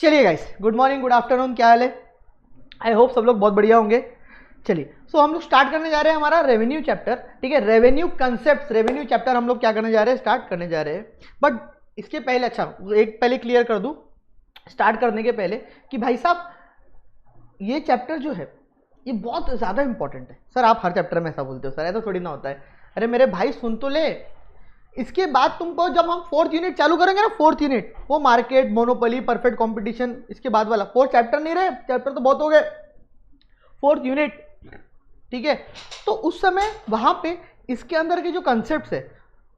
चलिए guys, good morning, good afternoon, क्या हाल है? आई होप सब लोग बहुत बढ़िया होंगे। चलिए, सो हम लोग स्टार्ट करने जा रहे हैं हमारा रेवेन्यू चैप्टर। ठीक है, रेवेन्यू कंसेप्ट, रेवेन्यू चैप्टर हम लोग क्या करने जा रहे हैं, स्टार्ट करने जा रहे हैं। बट इसके पहले अच्छा एक पहले क्लियर कर दूं स्टार्ट करने के पहले कि भाई साहब ये चैप्टर जो है ये बहुत ज़्यादा इंपॉर्टेंट है। सर आप हर चैप्टर में ऐसा बोलते हो, सर ऐसा थोड़ी ना होता है। अरे मेरे भाई सुन तो ले, इसके बाद तुमको जब हम फोर्थ यूनिट चालू करेंगे ना, फोर्थ यूनिट वो मार्केट, मोनोपोली, परफेक्ट कंपटीशन, इसके बाद वाला फोर्थ चैप्टर नहीं रहे, चैप्टर तो बहुत हो गए, फोर्थ यूनिट। ठीक है, तो उस समय वहां पे इसके अंदर के जो कंसेप्ट है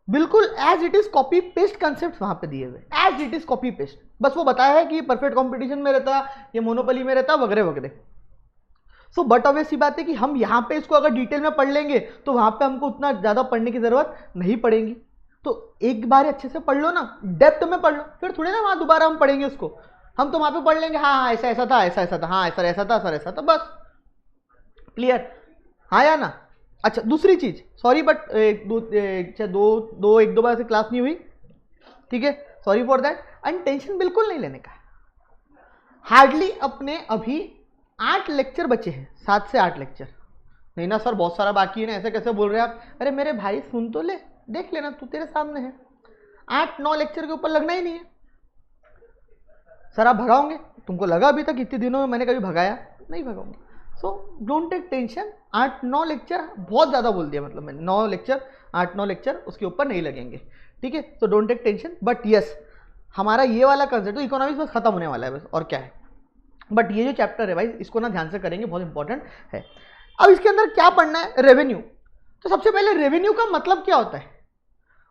बिल्कुल as it is copy paste concept वहां पे दिए हुए, as it is copy paste. बस वो बताया है कि परफेक्ट कंपटीशन में रहता, ये मोनोपोली में रहता, वगैरह वगैरह। सो बट ऑब्वियस सी बात है कि हम यहाँ पे इसको अगर डिटेल में पढ़ लेंगे तो वहां पे हमको उतना ज्यादा पढ़ने की जरूरत नहीं पड़ेगी। तो एक बार अच्छे से पढ़ लो ना, डेप्थ में पढ़ लो, फिर थोड़ी ना वहां दोबारा हम पढ़ेंगे उसको। हम तो वहां पे पढ़ लेंगे, हाँ ऐसा ऐसा था, ऐसा ऐसा था, हाँ सर ऐसा था, सर ऐसा था, बस क्लियर। हाँ या ना? अच्छा दूसरी चीज, सॉरी बट एक दो बार से क्लास नहीं हुई, ठीक है, sorry for that. And tension बिल्कुल नहीं लेने का। हार्डली अपने अभी 8 लेक्चर बचे हैं, 7 से 8 लेक्चर। नहीं ना सर बहुत सारा बाकी है ना, ऐसे कैसे बोल रहे हैं आप? अरे मेरे भाई सुन तो ले, देख लेना, तू तेरे सामने है, 8-9 लेक्चर के ऊपर लगना ही नहीं है। सर आप भगाओगे? तुमको लगा अभी तक इतने दिनों में मैंने कभी भगाया? नहीं भगाऊंगा। So don't take tension, 8-9 lecture बहुत ज़्यादा बोल दिया, मतलब मैंने 9 लेक्चर, 8-9 लेक्चर उसके ऊपर नहीं लगेंगे। ठीक है, so don't take tension. But yes, हमारा ये वाला कंसेप्ट तो इकोनॉमिक्स बस खत्म होने वाला है बस, और क्या है। बट ये जो चैप्टर है भाई इसको ना ध्यान से करेंगे, बहुत इंपॉर्टेंट है। अब इसके अंदर क्या पढ़ना है? रेवेन्यू। तो सबसे पहले रेवेन्यू का मतलब क्या होता है?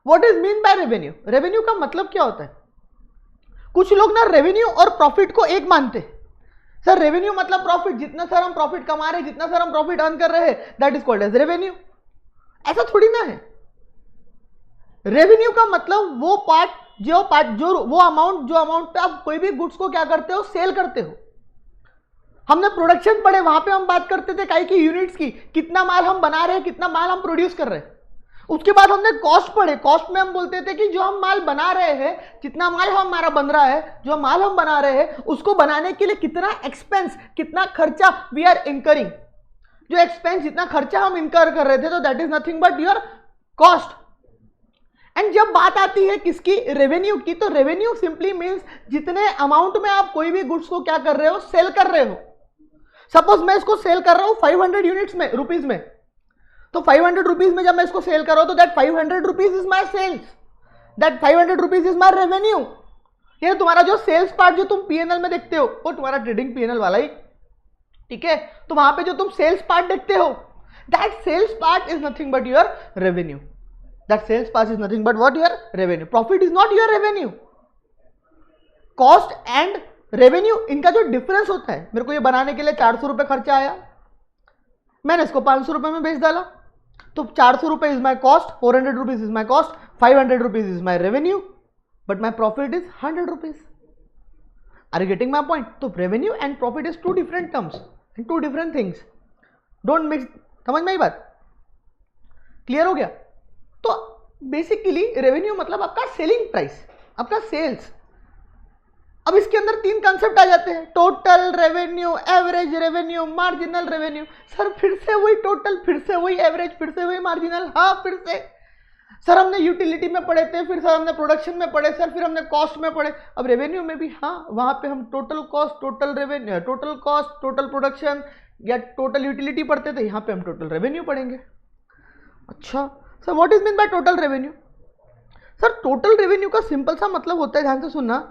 What is mean by revenue? Revenue का मतलब क्या होता है? कुछ लोग ना रेवेन्यू और प्रॉफिट को एक मानते हैं। सर रेवेन्यू मतलब प्रॉफिट, जितना सर हम प्रॉफिट कमा रहे हैं, जितना सर हम प्रॉफिट अर्न कर रहे हैं, that is called as revenue. ऐसा थोड़ी ना है। रेवेन्यू का मतलब वो वो अमाउंट पे आप कोई भी गुड्स को क्या करते हो, सेल करते हो। हमने प्रोडक्शन पढ़े, वहां पे हम बात करते थे काई की यूनिट्स की, कितना माल हम बना रहे हैं, कितना माल हम प्रोड्यूस कर रहे हैं। उसके बाद हमने कॉस्ट पढ़े, कॉस्ट में हम बोलते थे कि जो हम माल बना रहे हैं, जितना माल हमारा बन रहा है, जो माल हम बना रहे हैं उसको बनाने के लिए कितना एक्सपेंस, कितना खर्चा वी आर इंकरिंग। जो एक्सपेंस, जितना खर्चा हम इंकर कर रहे थे, तो that is nothing but your cost. And जब बात आती है किसकी? रेवेन्यू की। तो रेवेन्यू सिंपली मीन्स जितने अमाउंट में आप कोई भी गुड्स को क्या कर रहे हो, सेल कर रहे हो। सपोज मैं इसको सेल कर रहा हूं 500 यूनिट्स में, रुपीज में, तो 500 रुपीज में जब मैं इसको सेल कर रहा हूं तो that 500 rupees is my sales, that 500 rupees is my revenue. ये तुम्हारा जो सेल्स पार्ट जो तुम पीएनएल में देखते हो वो तुम्हारा ट्रेडिंग पीएनएल वाला ही, ठीक है। तो वहां पे जो तुम सेल्स पार्ट देखते हो, that sales part is nothing but your revenue. That sales part is nothing but what? Your revenue. Profit is not your revenue. Cost and revenue, इनका जो डिफरेंस होता है, मेरे को ये बनाने के लिए 400 रुपए खर्चा आया, मैंने इसको 500 रुपए में बेच डाला, तो 400 रुपए is my cost, 400 rupees is my cost, 500 rupees is my revenue, but my profit is 100 rupees. Are you getting my point? तो revenue and profit is 2 different terms and 2 different things, don't mix. समझ में आई बात? Clear हो गया? तो basically revenue मतलब आपका सेलिंग प्राइस, आपका सेल्स। अब इसके अंदर 3 कंसेप्ट आ जाते हैं, total revenue, average revenue, marginal revenue. Sir फिर से वही टोटल, फिर से वही एवरेज, फिर से वही मार्जिनल, हाँ फिर से। सर हमने यूटिलिटी में पढ़े थे, फिर सर हमने प्रोडक्शन में पढ़े, सर फिर हमने कॉस्ट में पढ़े, अब रेवेन्यू में भी हाँ, वहां पे हम total cost, total revenue, total cost, total production या टोटल यूटिलिटी पढ़ते थे, यहाँ पे हम टोटल रेवेन्यू पढ़ेंगे। अच्छा sir what is mean by total revenue? Sir total revenue का सिंपल सा मतलब होता है, ध्यान से सुनना,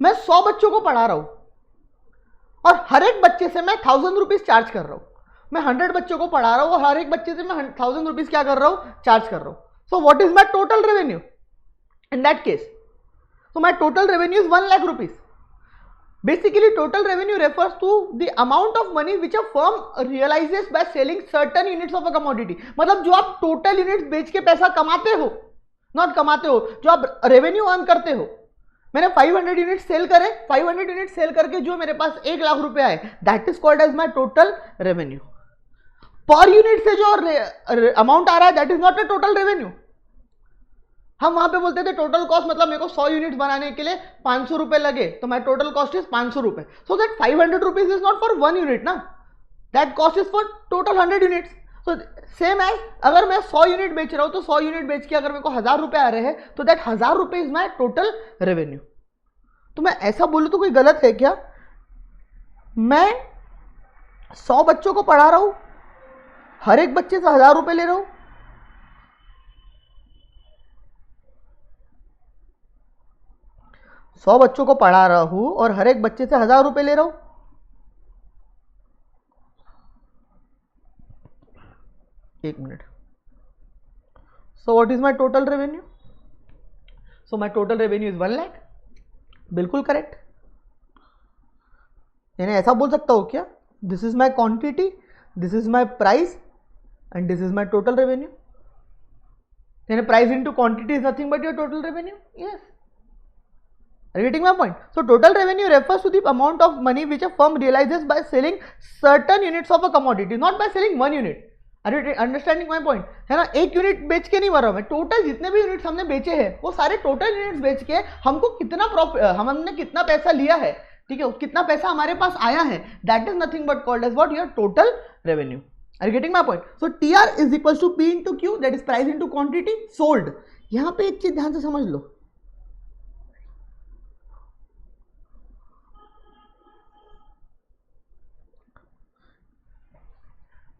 मैं 100 बच्चों को पढ़ा रहा हूं और हर एक बच्चे से मैं 1000 रुपीज चार्ज कर रहा हूं। मैं 100 बच्चों को पढ़ा रहा हूं और हर एक बच्चे से मैं 1000 रुपीज क्या कर रहा हूं, चार्ज कर रहा हूं। So what is my total revenue in that case? So my total revenue is 1 lakh rupees. Basically total revenue refers to the amount of money which a firm realises by selling certain units of a commodity. मतलब जो आप total units बेच के पैसा कमाते हो, not कमाते हो, जो आप रेवेन्यू अर्न करते हो। मैंने 500 यूनिट सेल करे, 500 यूनिट सेल करके जो मेरे पास 1 लाख रुपए आए, that is called as my total revenue. Per unit से जो अमाउंट आ रहा है, that is not a total revenue. हम वहां पे बोलते थे टोटल कॉस्ट मतलब मेरे को 100 यूनिट्स बनाने के लिए 500 रुपए लगे, तो माई टोटल कॉस्ट इज 500 रुपए. So that 500 rupees is not for 1 unit ना, that cost is for total 100 units. So same as अगर मैं 100 यूनिट बेच रहा हूं तो 100 यूनिट बेच के अगर मेरे को 1000 रुपए आ रहे हैं तो दैट 1000 रुपए इज माई टोटल रेवेन्यू. तो मैं ऐसा बोलूं तो कोई गलत है क्या? मैं 100 बच्चों को पढ़ा रहा हूं, हर एक बच्चे से 1000 रुपए ले रहा हूं. सौ बच्चों को पढ़ा रहा हूं और हर एक बच्चे से 1000 रुपए ले रहा हूं. एक minute. So what is my total revenue? So my total revenue is 1 lakh. बिल्कुल करेक्ट. यानी ऐसा बोल सकता हूं क्या? This is my quantity, this is my price and this is my total revenue. यानी price into quantity is nothing but your total revenue. Yes. Are you getting my point? So total revenue refers to the amount of money which a firm realizes by selling certain units of a commodity, not by selling one unit. Are you understanding my point? है ना, एक unit बेच के नहीं मर रहा मैं, total जितने भी यूनिट्स हमने बेचे हैं वो सारे टोटल यूनिट्स बेच के हमको कितना प्रॉफिट, हमने कितना पैसा लिया है, ठीक है, कितना पैसा हमारे पास आया है, that is nothing but called as what? Your total revenue. Are you getting my point? So TR is equals to P into Q, that is price into quantity sold. यहाँ पे एक चीज ध्यान से समझ लो.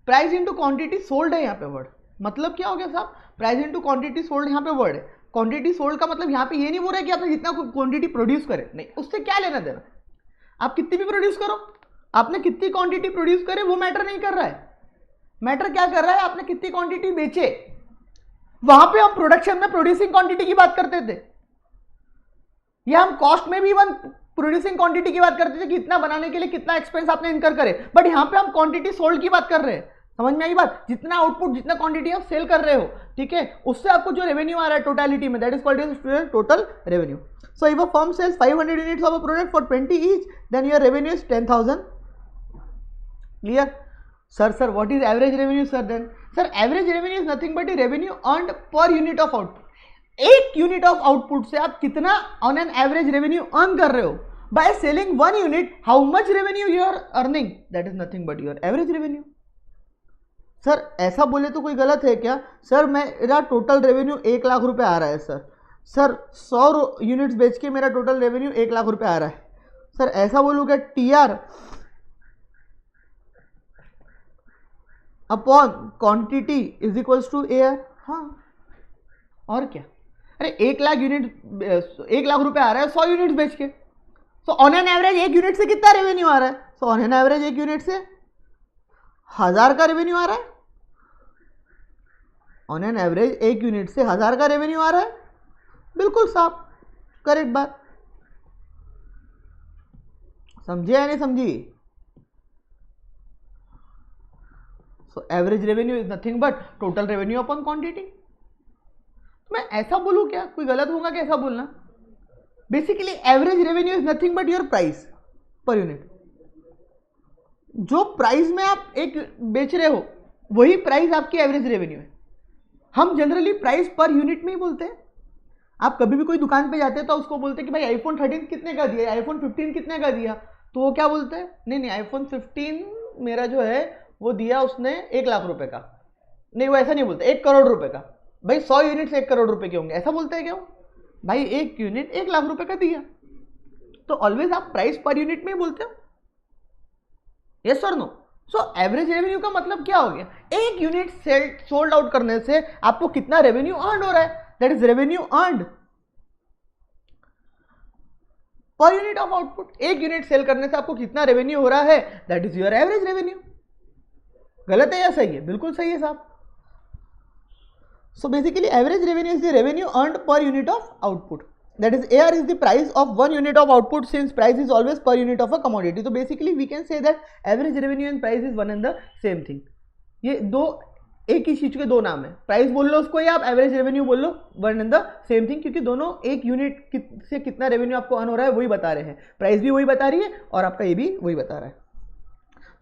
प्राइस इंटू क्वांटिटी सोल्ड है यहाँ पे वर्ड. मतलब क्या हो गया साहब? प्राइस इंटू क्वांटिटी सोल्ड यहाँ पे वर्ड है. क्वांटिटी सोल्ड का मतलब यहाँ पे ये नहीं बोल रहा है कि आपने जितना क्वांटिटी प्रोड्यूस करे, नहीं, उससे क्या लेना देना. आप कितनी भी प्रोड्यूस करो, आपने कितनी क्वांटिटी प्रोड्यूस करे वो मैटर नहीं कर रहा है. मैटर क्या कर रहा है? आपने कितनी क्वांटिटी बेचे. वहां पे हम प्रोडक्शन में प्रोड्यूसिंग क्वांटिटी की बात करते थे, या हम कॉस्ट में भी वन प्रोड्यूसिंग क्वांटिटी की बात करते थे कि इतना बनाने के लिए कितना एक्सपेंस आपने इनकर करे. बट यहाँ पे हम क्वांटिटी सोल्ड की बात कर रहे हैं. समझ में आई बात? जितना आउटपुट, जितना क्वांटिटी आप सेल कर रहे हो, ठीक है, उससे आपको जो रेवेन्यू आ रहा है टोटलिटी में, that is called as total revenue. So if a firm sells 500 units of a product for 20 each, then your revenue is 10,000. Clear? Sir what is average revenue? Sir then sir average revenue is nothing but revenue earned per unit of output. एक unit of output से आप कितना on an average revenue earn कर रहे हो. By selling one unit, how much revenue you are earning, that is nothing but your average revenue. Sir ऐसा बोले तो कोई गलत है क्या? सर मेरा टोटल रेवेन्यू 1 लाख रुपए आ रहा है. सर 100 यूनिट्स बेच के मेरा टोटल रेवेन्यू 1 लाख रुपए आ रहा है. सर ऐसा बोलूँ क्या? TR upon quantity is equals to AR. हाँ, और क्या? अरे 1 लाख यूनिट, 1 लाख रुपए आ रहा है 100 यूनिट्स बेच के. सो ऑन एन एवरेज एक यूनिट से कितना रेवेन्यू आ रहा है? सो ऑन एन एवरेज एक यूनिट से 1000 का रेवेन्यू आ रहा है. ऑन एन एवरेज एक यूनिट से 1000 का रेवेन्यू आ रहा है. बिल्कुल साफ, करेक्ट बात. समझे या नहीं समझी? So average revenue is nothing but total revenue upon quantity. मैं ऐसा बोलूं क्या? कोई गलत होगा क्या ऐसा बोलना? Basically average revenue is nothing but your price per unit. जो प्राइस में आप एक बेच रहे हो वही प्राइस आपकी एवरेज रेवेन्यू है. हम जनरली प्राइस पर यूनिट में ही बोलते हैं. आप कभी भी कोई दुकान पे जाते हैं तो उसको बोलते हैं कि भाई आईफोन 13 कितने का दिया, आईफोन 15 कितने का दिया, तो वो क्या बोलते हैं? नहीं आईफोन 15 मेरा जो है वो दिया उसने 1 लाख रुपए का. नहीं, वो ऐसा नहीं बोलते, 1 करोड़ रुपए का. भाई 100 यूनिट से 1 करोड़ रुपए के होंगे, ऐसा बोलते हैं क्या वो? भाई एक यूनिट 1 लाख रुपए का दिया. तो ऑलवेज आप प्राइस पर यूनिट में ही बोलते हो. यस और नो? सो एवरेज रेवेन्यू का मतलब क्या हो गया? एक यूनिट सोल्ड आउट करने से आपको कितना रेवेन्यू अर्न हो रहा है, that is revenue earned per unit of output. एक यूनिट सेल करने से आपको कितना रेवेन्यू हो रहा है, that is your average revenue. गलत है या सही है? बिल्कुल सही है साहब. So basically average revenue is the revenue earned per unit of output. That is AR is the price of one unit of output, since price is always per unit of a commodity. So basically we can say that average revenue and price is one and the same thing. ये दो एक ही चीज के दो नाम है. Price बोल लो उसको या आप एवरेज रेवेन्यू बोल लो, one and the same thing, क्योंकि दोनों एक यूनिट से कितना रेवेन्यू आपको अर्न हो रहा है वही बता रहे हैं. प्राइस भी वही बता रही है और आपका ये भी वही बता रहा है.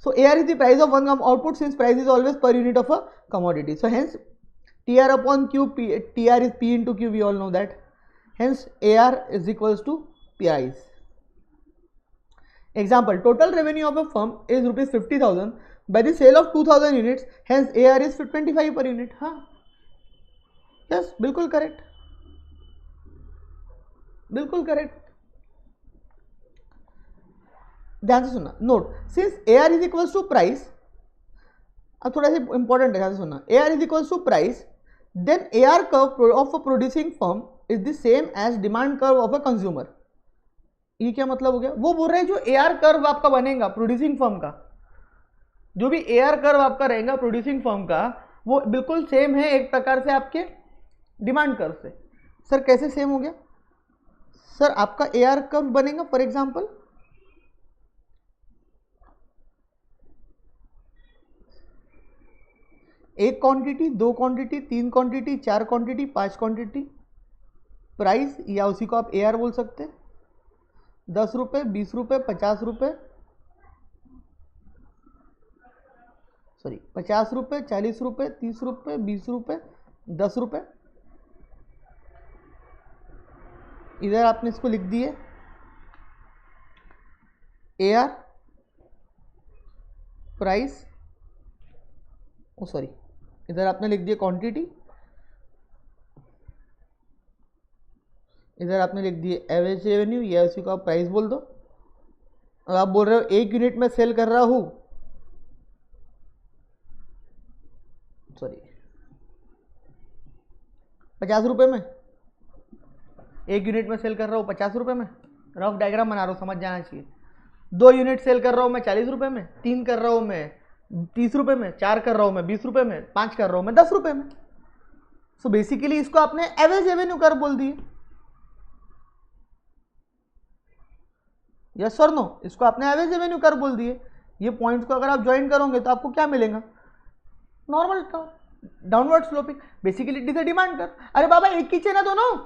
So AR is the price of one output, since price is always per unit of a commodity. So hence TR upon Q, TR is P into Q, we all know that. Hence AR is equals to price. Example, total revenue of a firm is rupees 50,000 by the sale of 2,000 units, hence AR is 25 per unit. हाँ, yes, बिल्कुल correct, बिल्कुल correct. ध्यान से सुनना. Note, since AR is equals to price, अब थोड़ा सा important है, ध्यान से सुनना. AR is equals to price, then AR curve of a producing firm is the same as demand curve of a consumer. ये क्या मतलब हो गया? वो बोल रहे हैं जो AR कर्व आपका बनेगा प्रोड्यूसिंग फर्म का, जो भी AR कर्व आपका रहेगा प्रोड्यूसिंग फर्म का, वो बिल्कुल सेम है एक प्रकार से आपके डिमांड कर्व से. सर कैसे सेम हो गया? सर आपका AR कर्व बनेगा, फॉर एग्जांपल एक क्वांटिटी, दो क्वांटिटी, तीन क्वांटिटी, चार क्वांटिटी, पांच क्वांटिटी, प्राइस या उसी को आप AR बोल सकते हैं. 10 रुपये, 20 रुपये, 50 रुपये, सॉरी 50 रुपये, 40 रुपये, 30 रुपये, 20 रुपये, 10 रुपये. इधर आपने इसको लिख दिए AR प्राइस, ओ सॉरी, इधर आपने लिख दिया क्वांटिटी, इधर आपने लिख दिए एवरेज रेवेन्यू, या उसी को आप प्राइस बोल दो. और आप बोल रहे हो एक यूनिट में सेल कर रहा हूं, सॉरी 50 रुपये में, एक यूनिट में सेल कर रहा हूं 50 रुपये में. रफ डायग्राम बना रहा हूं, समझ जाना चाहिए. 2 यूनिट सेल कर रहा हूं मैं 40 रुपये में, 3 कर रहा हूं मैं 30 रुपये में, 4 कर रहा हूं मैं 20 रुपये में, 5 कर रहा हूं मैं 10 रुपये में. सो बेसिकली इसको आपने एवरेज रेवेन्यू कर बोल दिए. यस और नो, इसको आपने एवरेज रेवेन्यू कर बोल दिए. ये पॉइंट्स को अगर आप ज्वाइन करोगे तो आपको क्या मिलेगा? Normal downward sloping. Basically it is a demand curve. अरे बाबा एक ही चेन है दोनों,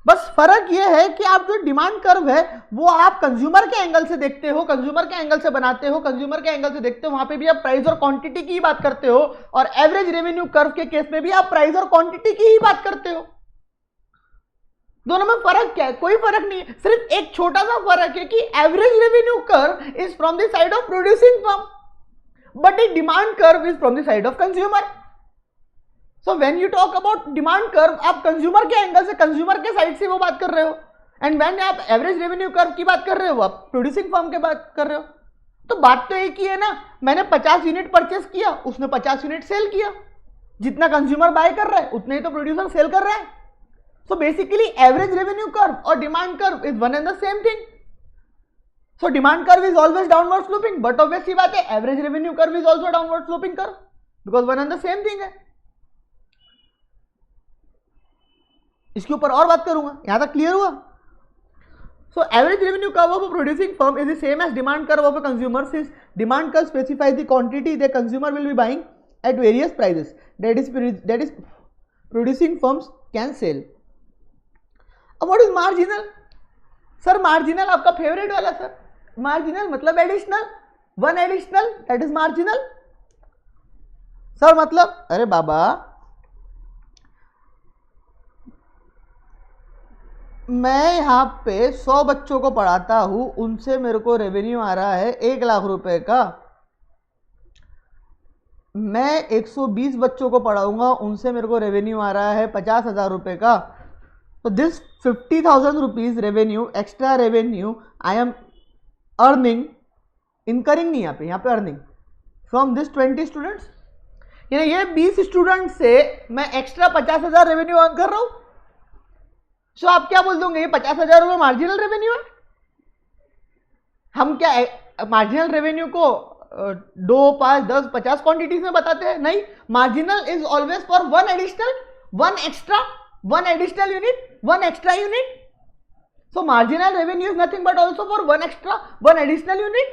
बस फर्क ये है कि आप जो डिमांड कर्व है वो आप कंज्यूमर के एंगल से देखते हो, कंज्यूमर के एंगल से बनाते हो, कंज्यूमर के एंगल से देखते हो. वहां पे भी आप प्राइस और क्वांटिटी की ही बात करते हो, और एवरेज रेवेन्यू कर्व के केस में भी आप प्राइस और क्वांटिटी की ही बात करते हो. दोनों में फर्क क्या है? कोई फर्क नहीं है. सिर्फ एक छोटा सा फर्क है कि average revenue curve is from the side of producing firm, but the demand curve is from the side of consumer. So when you talk about demand curve, आप कंज्यूमर के एंगल से, कंज्यूमर के साइड से वो बात कर रहे हो. एंड व्हेन आप एवरेज रेवेन्यू कर्व की बात कर रहे हो, आप प्रोड्यूसिंग फर्म की बात कर रहे हो. तो बात तो एक ही है ना. मैंने 50 यूनिट परचेस किया, उसने 50 यूनिट सेल किया. जितना कंज्यूमर बाय कर रहा है उतने ही तो प्रोड्यूसर सेल कर रहा है. So basically average revenue curve or demand curve is one and the same thing. So demand curve is always downward sloping, but obviously बात है average revenue curve is also downward sloping curve because one and the same thing है. इसके ऊपर और बात करूंगा. यहां तक क्लियर हुआ? So average revenue curve of a producing firm is the same as demand curve of a consumer, since demand curve specifies the quantity the consumer will be buying at various prices that is producing firms can sell. अब what is marginal? Sir marginal आपका favourite वाला. Sir marginal मतलब additional, one additional, that is marginal. Sir मतलब, अरे बाबा मैं यहां पे 100 बच्चों को पढ़ाता हूं, उनसे मेरे को रेवेन्यू आ रहा है 1 लाख रुपए का. मैं 120 बच्चों को पढ़ाऊंगा, उनसे मेरे को रेवेन्यू आ रहा है 50,000 रुपए का. So this 50,000 rupees revenue, extra revenue I am earning, incurring नहीं यहाँ पे earning from this 20 students. यानी ये 20 स्टूडेंट से मैं एक्स्ट्रा 50,000 रेवेन्यू अर्न कर रहा हूं. सो आप क्या बोल दोगे? ये 50,000 रुपये मार्जिनल रेवेन्यू है. हम क्या मार्जिनल रेवेन्यू को 2, 5, 10, 50 क्वांटिटीज में बताते हैं? नहीं. Marginal is always for one additional, one extra, one additional unit, one extra unit. So marginal revenue is nothing but also for one extra, one additional unit.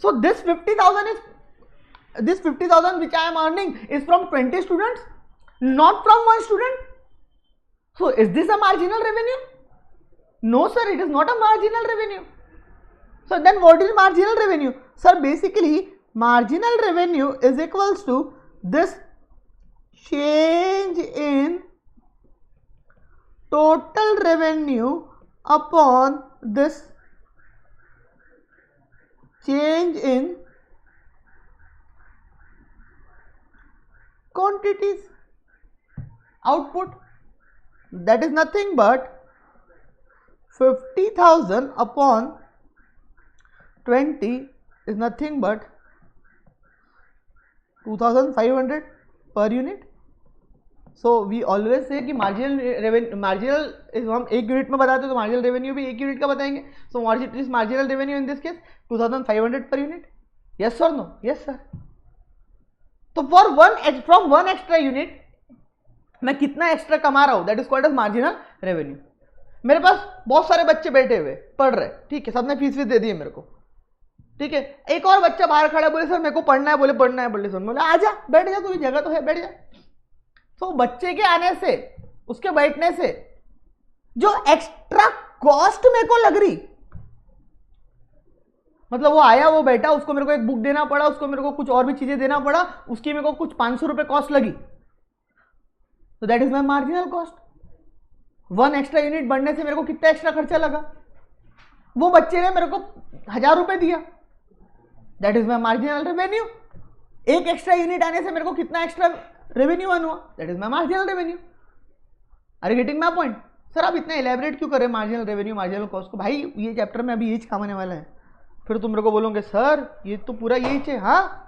So this 50,000 which I am earning is from 20 students, not from one student. So is this a marginal revenue? No sir, it is not a marginal revenue. So then what is marginal revenue? Sir basically marginal revenue is equals to this change in total revenue upon this change in quantities. Output, that is nothing but 50,000 upon 20 is nothing but 2,500 per unit. So we always say कि marginal is हम एक unit में बताते हैं तो marginal revenue भी एक unit का बताएंगे. So what is marginal revenue in this case? 2,500 per unit. Yes or no? Yes sir. तो from one extra unit मैं कितना एक्स्ट्रा कमा रहा हूं, that is called as marginal revenue. मेरे पास बहुत सारे बच्चे बैठे हुए पढ़ रहे, ठीक है, सबने फीस दे दी है मेरे को, ठीक है. एक और बच्चा बाहर खड़ा बोले सर मेरे को पढ़ना है, बोले पढ़ना है, बोले सर बोले आजा बैठ जा, तुझे जगह तो है बैठ जा. तो बच्चे के आने से, उसके बैठने से जो एक्स्ट्रा कॉस्ट मेरे को लग रही, मतलब वो आया, वो बैठा, उसको मेरे को एक बुक देना पड़ा, उसको मेरे को कुछ और भी चीजें देना पड़ा, उसकी मेरे को कुछ 500 रुपए कॉस्ट लगी, तो that is my marginal cost. One extra unit बढ़ने से मेरे को कितना एक्स्ट्रा खर्चा लगा, वो बच्चे ने मेरे को 1,000 रुपए दिया, that is my marginal revenue. एक एक्स्ट्रा यूनिट आने से मेरे को कितना एक्स्ट्रा रेवेन्यू हुआ, that is my marginal revenue. Are you getting my point? Sir आप इतना एलैबोरेट क्यों करें मार्जिनल रेवेन्यू मार्जिनल कॉस्ट को? भाई ये चैप्टर में अभी यही काम आने वाला है, फिर तुम मेरे को बोलोगे सर ये तो पूरा यही है. हाँ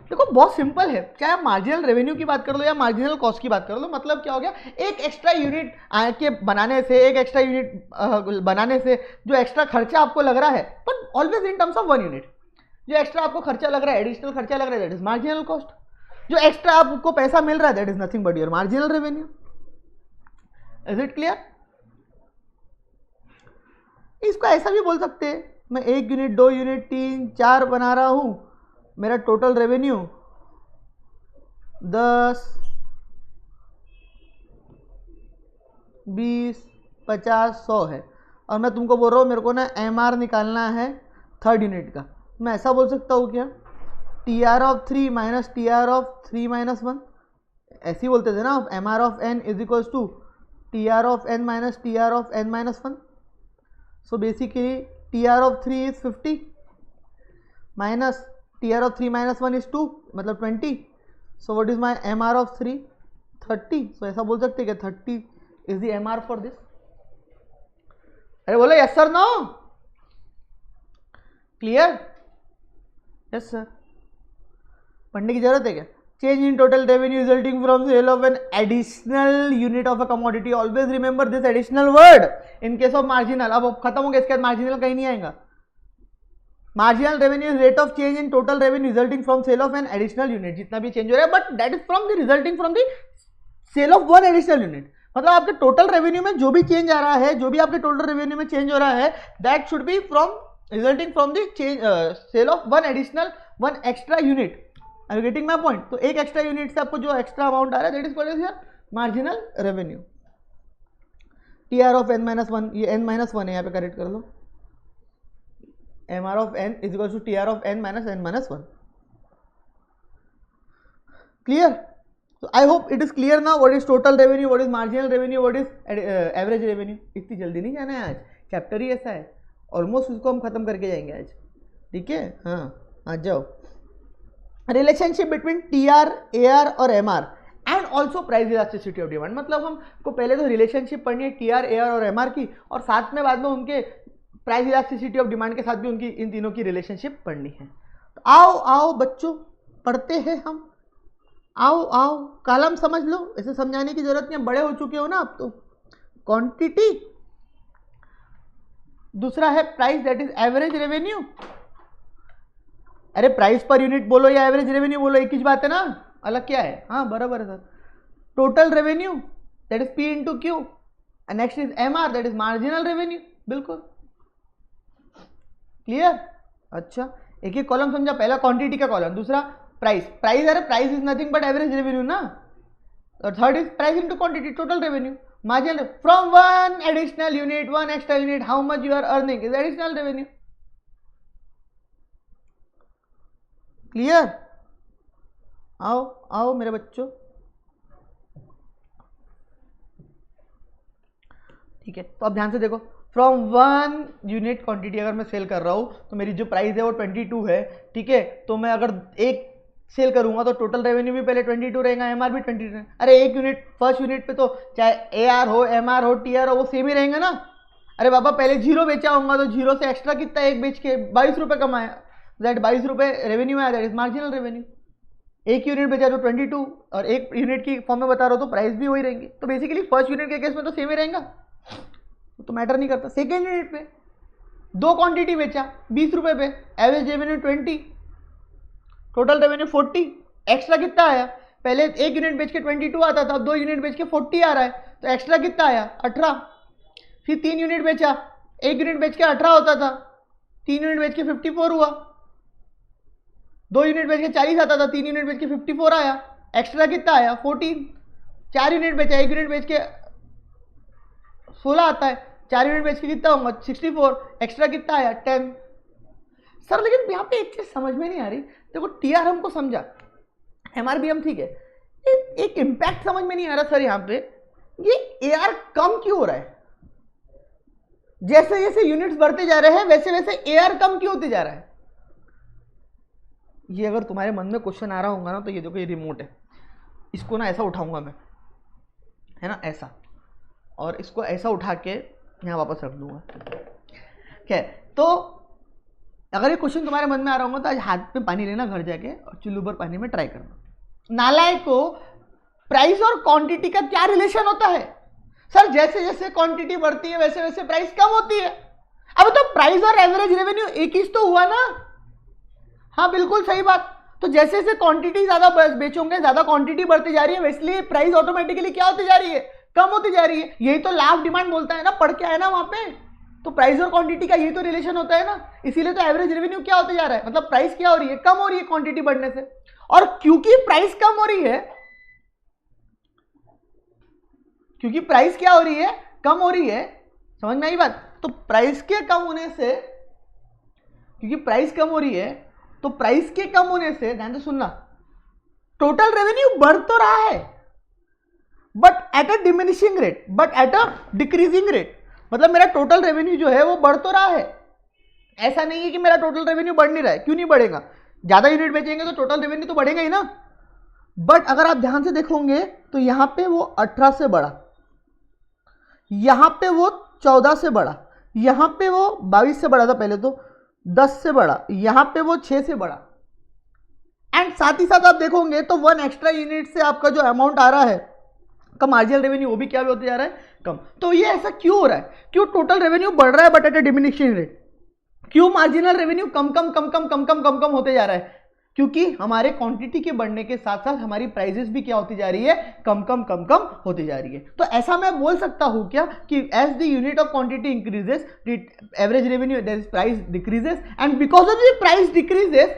देखो बहुत सिंपल है, चाहे आप मार्जिनल रेवेन्यू की बात कर लो या मार्जिनल कॉस्ट की बात कर लो, मतलब क्या हो गया, एक एक्स्ट्रा यूनिट के बनाने से, एक एक्स्ट्रा यूनिट बनाने से जो एक्स्ट्रा खर्चा आपको लग रहा है, but always in terms of one unit, जो एक्स्ट्रा आपको खर्चा लग रहा है, एडिशनल खर्चा लग रहा है, दैट इज मार्जिनल कॉस्ट. जो एक्स्ट्रा आपको पैसा मिल रहा है, that is nothing but your marginal revenue. Is it clear? इसको ऐसा भी बोल सकते हैं, मैं 1 यूनिट 2 यूनिट 3 4 बना रहा हूं, मेरा टोटल रेवेन्यू 10 20 50 100 है, और मैं तुमको बोल रहा हूँ मेरे को ना MR निकालना है थर्ड यूनिट का. मैं ऐसा बोल सकता हूँ क्या, TR of 3 minus TR of 3 minus 1, ऐसे ही बोलते थे ना, MR of n is equals to TR of n minus TR of n minus 1. So basically TR of 3 is 50 minus TR of 3 minus 1 is 2, मतलब 20. So what is my MR of 3? 30. So ऐसा बोल सकते हैं कि 30 is the MR for this. अरे बोलो yes sir no? Clear? Yes sir. पढ़ने की जरूरत है क्या? Change in total revenue resulting from sale of an additional unit of a commodity. Always remember this additional word in case of marginal. अब खत्म हो गया, इसके बाद marginal कहीं नहीं आएगा. Marginal revenue is rate of change in total revenue resulting from sale of an additional unit. जितना भी चेंज हो रहा है, but that is from the resulting from the sale of one additional unit. मतलब आपके टोटल रेवेन्यू में जो भी चेंज आ रहा है, जो भी आपके टोटल रेवेन्यू में चेंज हो रहा है, that should be from resulting from the change sale of one additional one extra unit. Are you getting my point? तो एक एक्स्ट्रा यूनिट से आपको जो एक्स्ट्रा अमाउंट आ रहा है, that is called as your marginal revenue. TR of n-1, ये n-1 है, यहाँ पे करेक्ट कर लो. MR of n is equals to TR of n minus n minus 1. Clear? So I hope it is clear now what is total revenue, what is marginal revenue, what is average revenue. इतनी जल्दी नहीं जाना है आज, chapter ही ऐसा है, almost उसको हम खत्म करके जाएंगे आज, ठीक है. हाँ आ जाओ. रिलेशनशिप बिटवीन TR, AR और MR and also price elasticity of demand. मतलब हमको पहले तो रिलेशनशिप पढ़नी है TR, AR और MR की, और साथ में बाद में उनके प्राइस इलास्टिसिटी ऑफ डिमांड के साथ भी उनकी इन तीनों की रिलेशनशिप पढ़नी है. तो आओ आओ बच्चों पढ़ते हैं हम. आओ आओ, कॉलम समझ लो, ऐसे समझाने की जरूरत नहीं, बड़े हो चुके हो ना आप तो. क्वांटिटी, दूसरा है price, that is average revenue. अरे प्राइस पर यूनिट बोलो या एवरेज रेवेन्यू बोलो, एक ही बात है ना, अलग क्या है? हाँ बराबर है sir. Total revenue that is P into Q, and next is MR that is marginal revenue. बिल्कुल क्लियर? अच्छा, एक एक कॉलम समझा, पहला क्वांटिटी का कॉलम, दूसरा प्राइस. प्राइस, अरे price is nothing but average revenue ना, और third is price into quantity, total revenue. Marginal from one additional unit, one extra unit, how much you are earning is additional revenue. Clear? आओ आओ मेरे बच्चों, ठीक है, तो अब ध्यान से देखो, फ्रॉम 1 यूनिट क्वांटिटी अगर मैं सेल कर रहा हूँ तो मेरी जो प्राइस है वो 22 है, ठीक है। तो मैं अगर एक सेल करूंगा तो टोटल रेवेन्यू भी पहले 22 रहेगा, एमआर भी 22 रहेगा। अरे एक यूनिट, फर्स्ट यूनिट पे तो चाहे एआर हो, एमआर हो, टीआर हो, वो सेम ही रहेंगे ना। अरे बाबा पहले 0 बेचा होगा तो 0 से एक्स्ट्रा कितना, एक बेच के 22 रुपये कमाया, दैट 22 रुपये रेवेन्यू आया, दैट इज मार्जिनल रेवेन्यू। एक यूनिट बेचा तो 22 और एक यूनिट की फॉर्म में बता रहा हूँ तो प्राइस भी वही रहेंगे। तो बेसिकली फर्स्ट यूनिट के केस में तो सेम ही रहेगा, तो मैटर नहीं करता। सेकेंड यूनिट पे 2 क्वांटिटी बेचा 20 रुपये पे, average revenue 20, total revenue 40, extra कितना आया, पहले एक यूनिट बेच के 22 आता था, अब 2 यूनिट बेच के 40 आ रहा है, तो एक्स्ट्रा कितना आया 18। फिर 3 यूनिट बेचा, एक यूनिट बेच के 18 होता था, 3 यूनिट बेच के 54 हुआ, 2 यूनिट बेच के 40 आता था, 3 यूनिट बेच के 54 आया, एक्स्ट्रा कितना आया 14। 4 यूनिट बेचा, एक यूनिट बेच के 16 आता है, 4 यूनिट बेच के कितना होगा 64, एक्स्ट्रा कितना आया 10। सर लेकिन यहाँ पे एक चीज समझ में नहीं आ रही, देखो टीआर हमको समझा, एमआर भी हम ठीक है, एक इंपैक्ट समझ में नहीं आ रहा सर यहाँ पे, ये एआर कम क्यों हो रहा है? जैसे जैसे यूनिट्स बढ़ते जा रहे हैं वैसे वैसे एआर कम क्यों होते जा रहा है? ये अगर तुम्हारे मन में क्वेश्चन आ रहा होगा ना, तो ये देखो ये रिमोट है, इसको ना ऐसा उठाऊंगा मैं, है ना ऐसा, और इसको ऐसा उठा के यहाँ वापस रख दूंगा, ठीक है। तो अगर ये क्वेश्चन तुम्हारे मन में आ रहा होगा तो आज हाथ में पानी लेना, घर जाके और चुल्लू पर पानी में ट्राई करना। नालायक को प्राइस और क्वांटिटी का क्या रिलेशन होता है? सर जैसे जैसे क्वांटिटी बढ़ती है वैसे वैसे प्राइस कम होती है। अब तो प्राइस और एवरेज रेवेन्यू एक ही तो हुआ ना? हाँ बिल्कुल सही बात। तो जैसे जैसे क्वांटिटी ज्यादा बेचोगे, ज्यादा क्वांटिटी बढ़ती जा रही है, इसलिए प्राइस ऑटोमेटिकली क्या होती जा रही है, कम होती जा रही है। यही तो लाभ डिमांड बोलता है ना, पढ़ के आए ना वहां पे, तो प्राइस और क्वांटिटी का यही तो रिलेशन होता है ना। इसीलिए तो एवरेज रेवेन्यू क्या होते जा रहा है, मतलब प्राइस क्या हो रही है, कम हो रही है क्वांटिटी बढ़ने से। और क्योंकि प्राइस कम हो रही है, क्योंकि प्राइस क्या हो रही है, कम हो रही है, समझ में आई बात? तो प्राइस के कम होने से, क्योंकि प्राइस कम हो रही है तो प्राइस के कम होने से, ध्यान से सुनना, टोटल रेवेन्यू बढ़ तो रहा है but at a diminishing rate, but at a decreasing rate. मतलब मेरा टोटल रेवेन्यू जो है वो बढ़ तो रहा है, ऐसा नहीं है कि मेरा टोटल रेवेन्यू बढ़ नहीं रहा है। क्यों नहीं बढ़ेगा, ज्यादा यूनिट बेचेंगे तो टोटल रेवेन्यू तो बढ़ेगा ही ना। बट अगर आप ध्यान से देखोगे तो यहां पे वो 18 से बढ़ा, यहां पे वो 14 से बढ़ा, यहां पे वो 22 से बढ़ा था पहले, तो 10 से बढ़ा, यहां पे वो 6 से बढ़ा। एंड साथ ही साथ आप देखोगे तो 1 एक्स्ट्रा यूनिट से आपका जो अमाउंट आ रहा है का मार्जिनल रेवेन्यू, वो भी क्या होते जा रहा है, कम। तो ये ऐसा क्यों हो रहा है, क्यों टोटल रेवेन्यू बढ़ रहा है but at a diminishing rate, क्यों मार्जिनल रेवेन्यू कम कम कम कम कम कम कम कम होते जा रहा है? क्योंकि हमारे क्वांटिटी के बढ़ने के साथ साथ हमारी प्राइसेस भी क्या होती जा रही है, कम कम कम कम होती जा रही है। तो ऐसा मैं बोल सकता हूं क्या कि as the unit of quantity increases the average revenue, that is price decreases, and because of the price decreases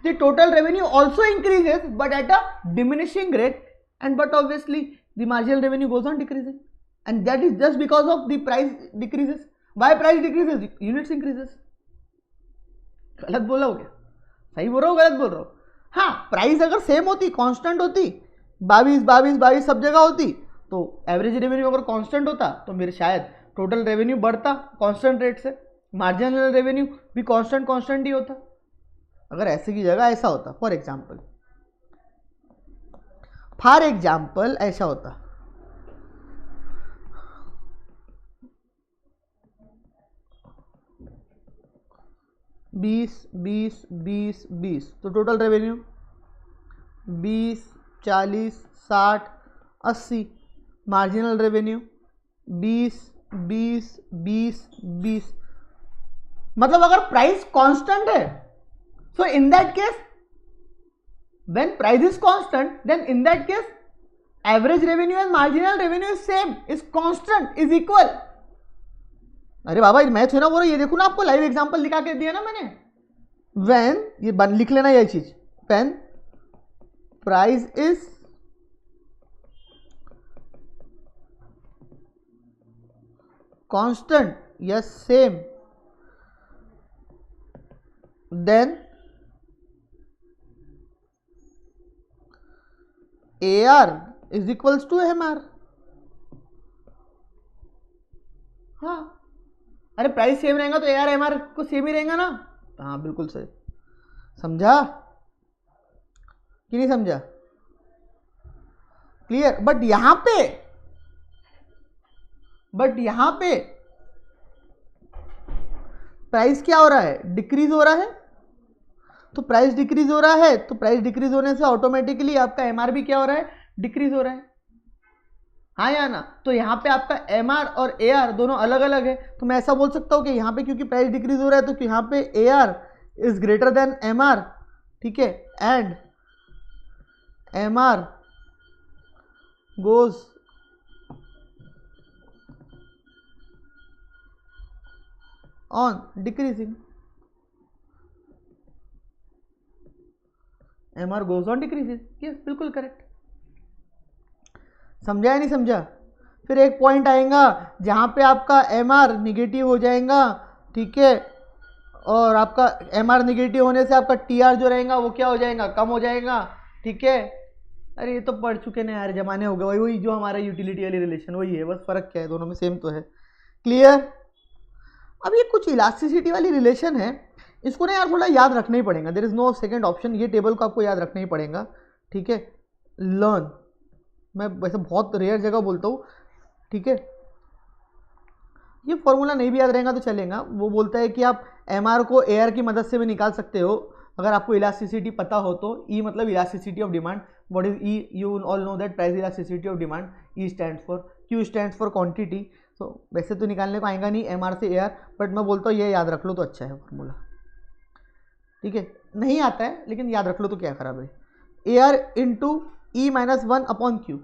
the total revenue also increases but at a diminishing rate, and but obviously the marginal revenue goes on decreasing, and that is just because of the price decreases. Why price decreases? Units increases. गलत बोला हो क्या, सही बोल रहा हूँ, गलत बोल रहा हूँ? हाँ, प्राइस अगर सेम होती, कांस्टेंट होती, 22 22 22 सब जगह होती, तो एवरेज रेवेन्यू अगर कांस्टेंट होता तो मेरे शायद टोटल रेवेन्यू बढ़ता कांस्टेंट रेट से, मार्जिनल रेवेन्यू भी कांस्टेंट ही होता। अगर ऐसे की जगह ऐसा होता, फॉर एग्जाम्पल ऐसा होता, 20 20 20 20, तो टोटल रेवेन्यू 20 40 60 80, मार्जिनल रेवेन्यू 20 20 20 20। मतलब अगर प्राइस कांस्टेंट है, so in that case when price is constant, then in that case average revenue and marginal revenue is same, is constant, is equal। अरे बाबा math है ना, बोलो ये देखो ना, आपको लाइव एग्जांपल दिखा के दिया ना मैंने। when, ये लिख लेना ये चीज, when price is constant, yes same, then AR is equals to MR। हाँ, अरे प्राइस सेम रहेगा तो AR MR को सेम ही रहेगा ना। हाँ बिल्कुल सही, समझा कि नहीं समझा? क्लियर? बट यहां पे प्राइस क्या हो रहा है? डिक्रीज हो रहा है। तो प्राइस डिक्रीज हो रहा है, तो प्राइस डिक्रीज होने से ऑटोमेटिकली आपका MR भी क्या हो रहा है? डिक्रीज हो रहा है। हाँ या ना? तो यहाँ पे आपका MR और AR दोनों अलग अलग है, तो मैं ऐसा बोल सकता हूँ कि यहाँ पे क्योंकि प्राइस डिक्रीज हो रहा है तो यहाँ पे AR is greater then MR, ठीक है, and MR goes on decreasing, MR goes on decreasing. Yes बिल्कुल करेक्ट। समझा या नहीं समझा? फिर एक पॉइंट आएगा जहां पे आपका MR निगेटिव हो जाएगा, ठीक है, और आपका MR निगेटिव होने से आपका TR जो रहेगा वो क्या हो जाएगा? कम हो जाएगा, ठीक है। अरे ये तो पढ़ चुके ना यार, जमाने हो गए, वही जो हमारा यूटिलिटी वाली रिलेशन वही है, बस फर्क क्या है, दोनों में सेम तो है। क्लियर? अब ये कुछ इलास्टिसिटी वाली रिलेशन है, इसको ना यार थोड़ा याद रखना ही पड़ेगा, there is no second option, ये टेबल को आपको याद रखना ही पड़ेगा, ठीक है। लर्न, मैं वैसे बहुत रेयर जगह बोलता हूँ, ठीक है। ये फॉर्मूला नहीं भी याद रहेगा तो चलेगा। वो बोलता है कि आप MR को AR की मदद से भी निकाल सकते हो अगर आपको इलास्टिसिटी पता हो तो। E मतलब elasticity of demand, what is E? You all know that price elasticity of demand. E stands for, Q stands for quantity. तो वैसे तो निकालने को आएगा नहीं MR से AR, बट मैं बोलता हूँ ये याद रख लो तो अच्छा है फॉर्मूला, ठीक है। नहीं आता है लेकिन याद रख लो तो क्या खराब है। AR into E-1/Q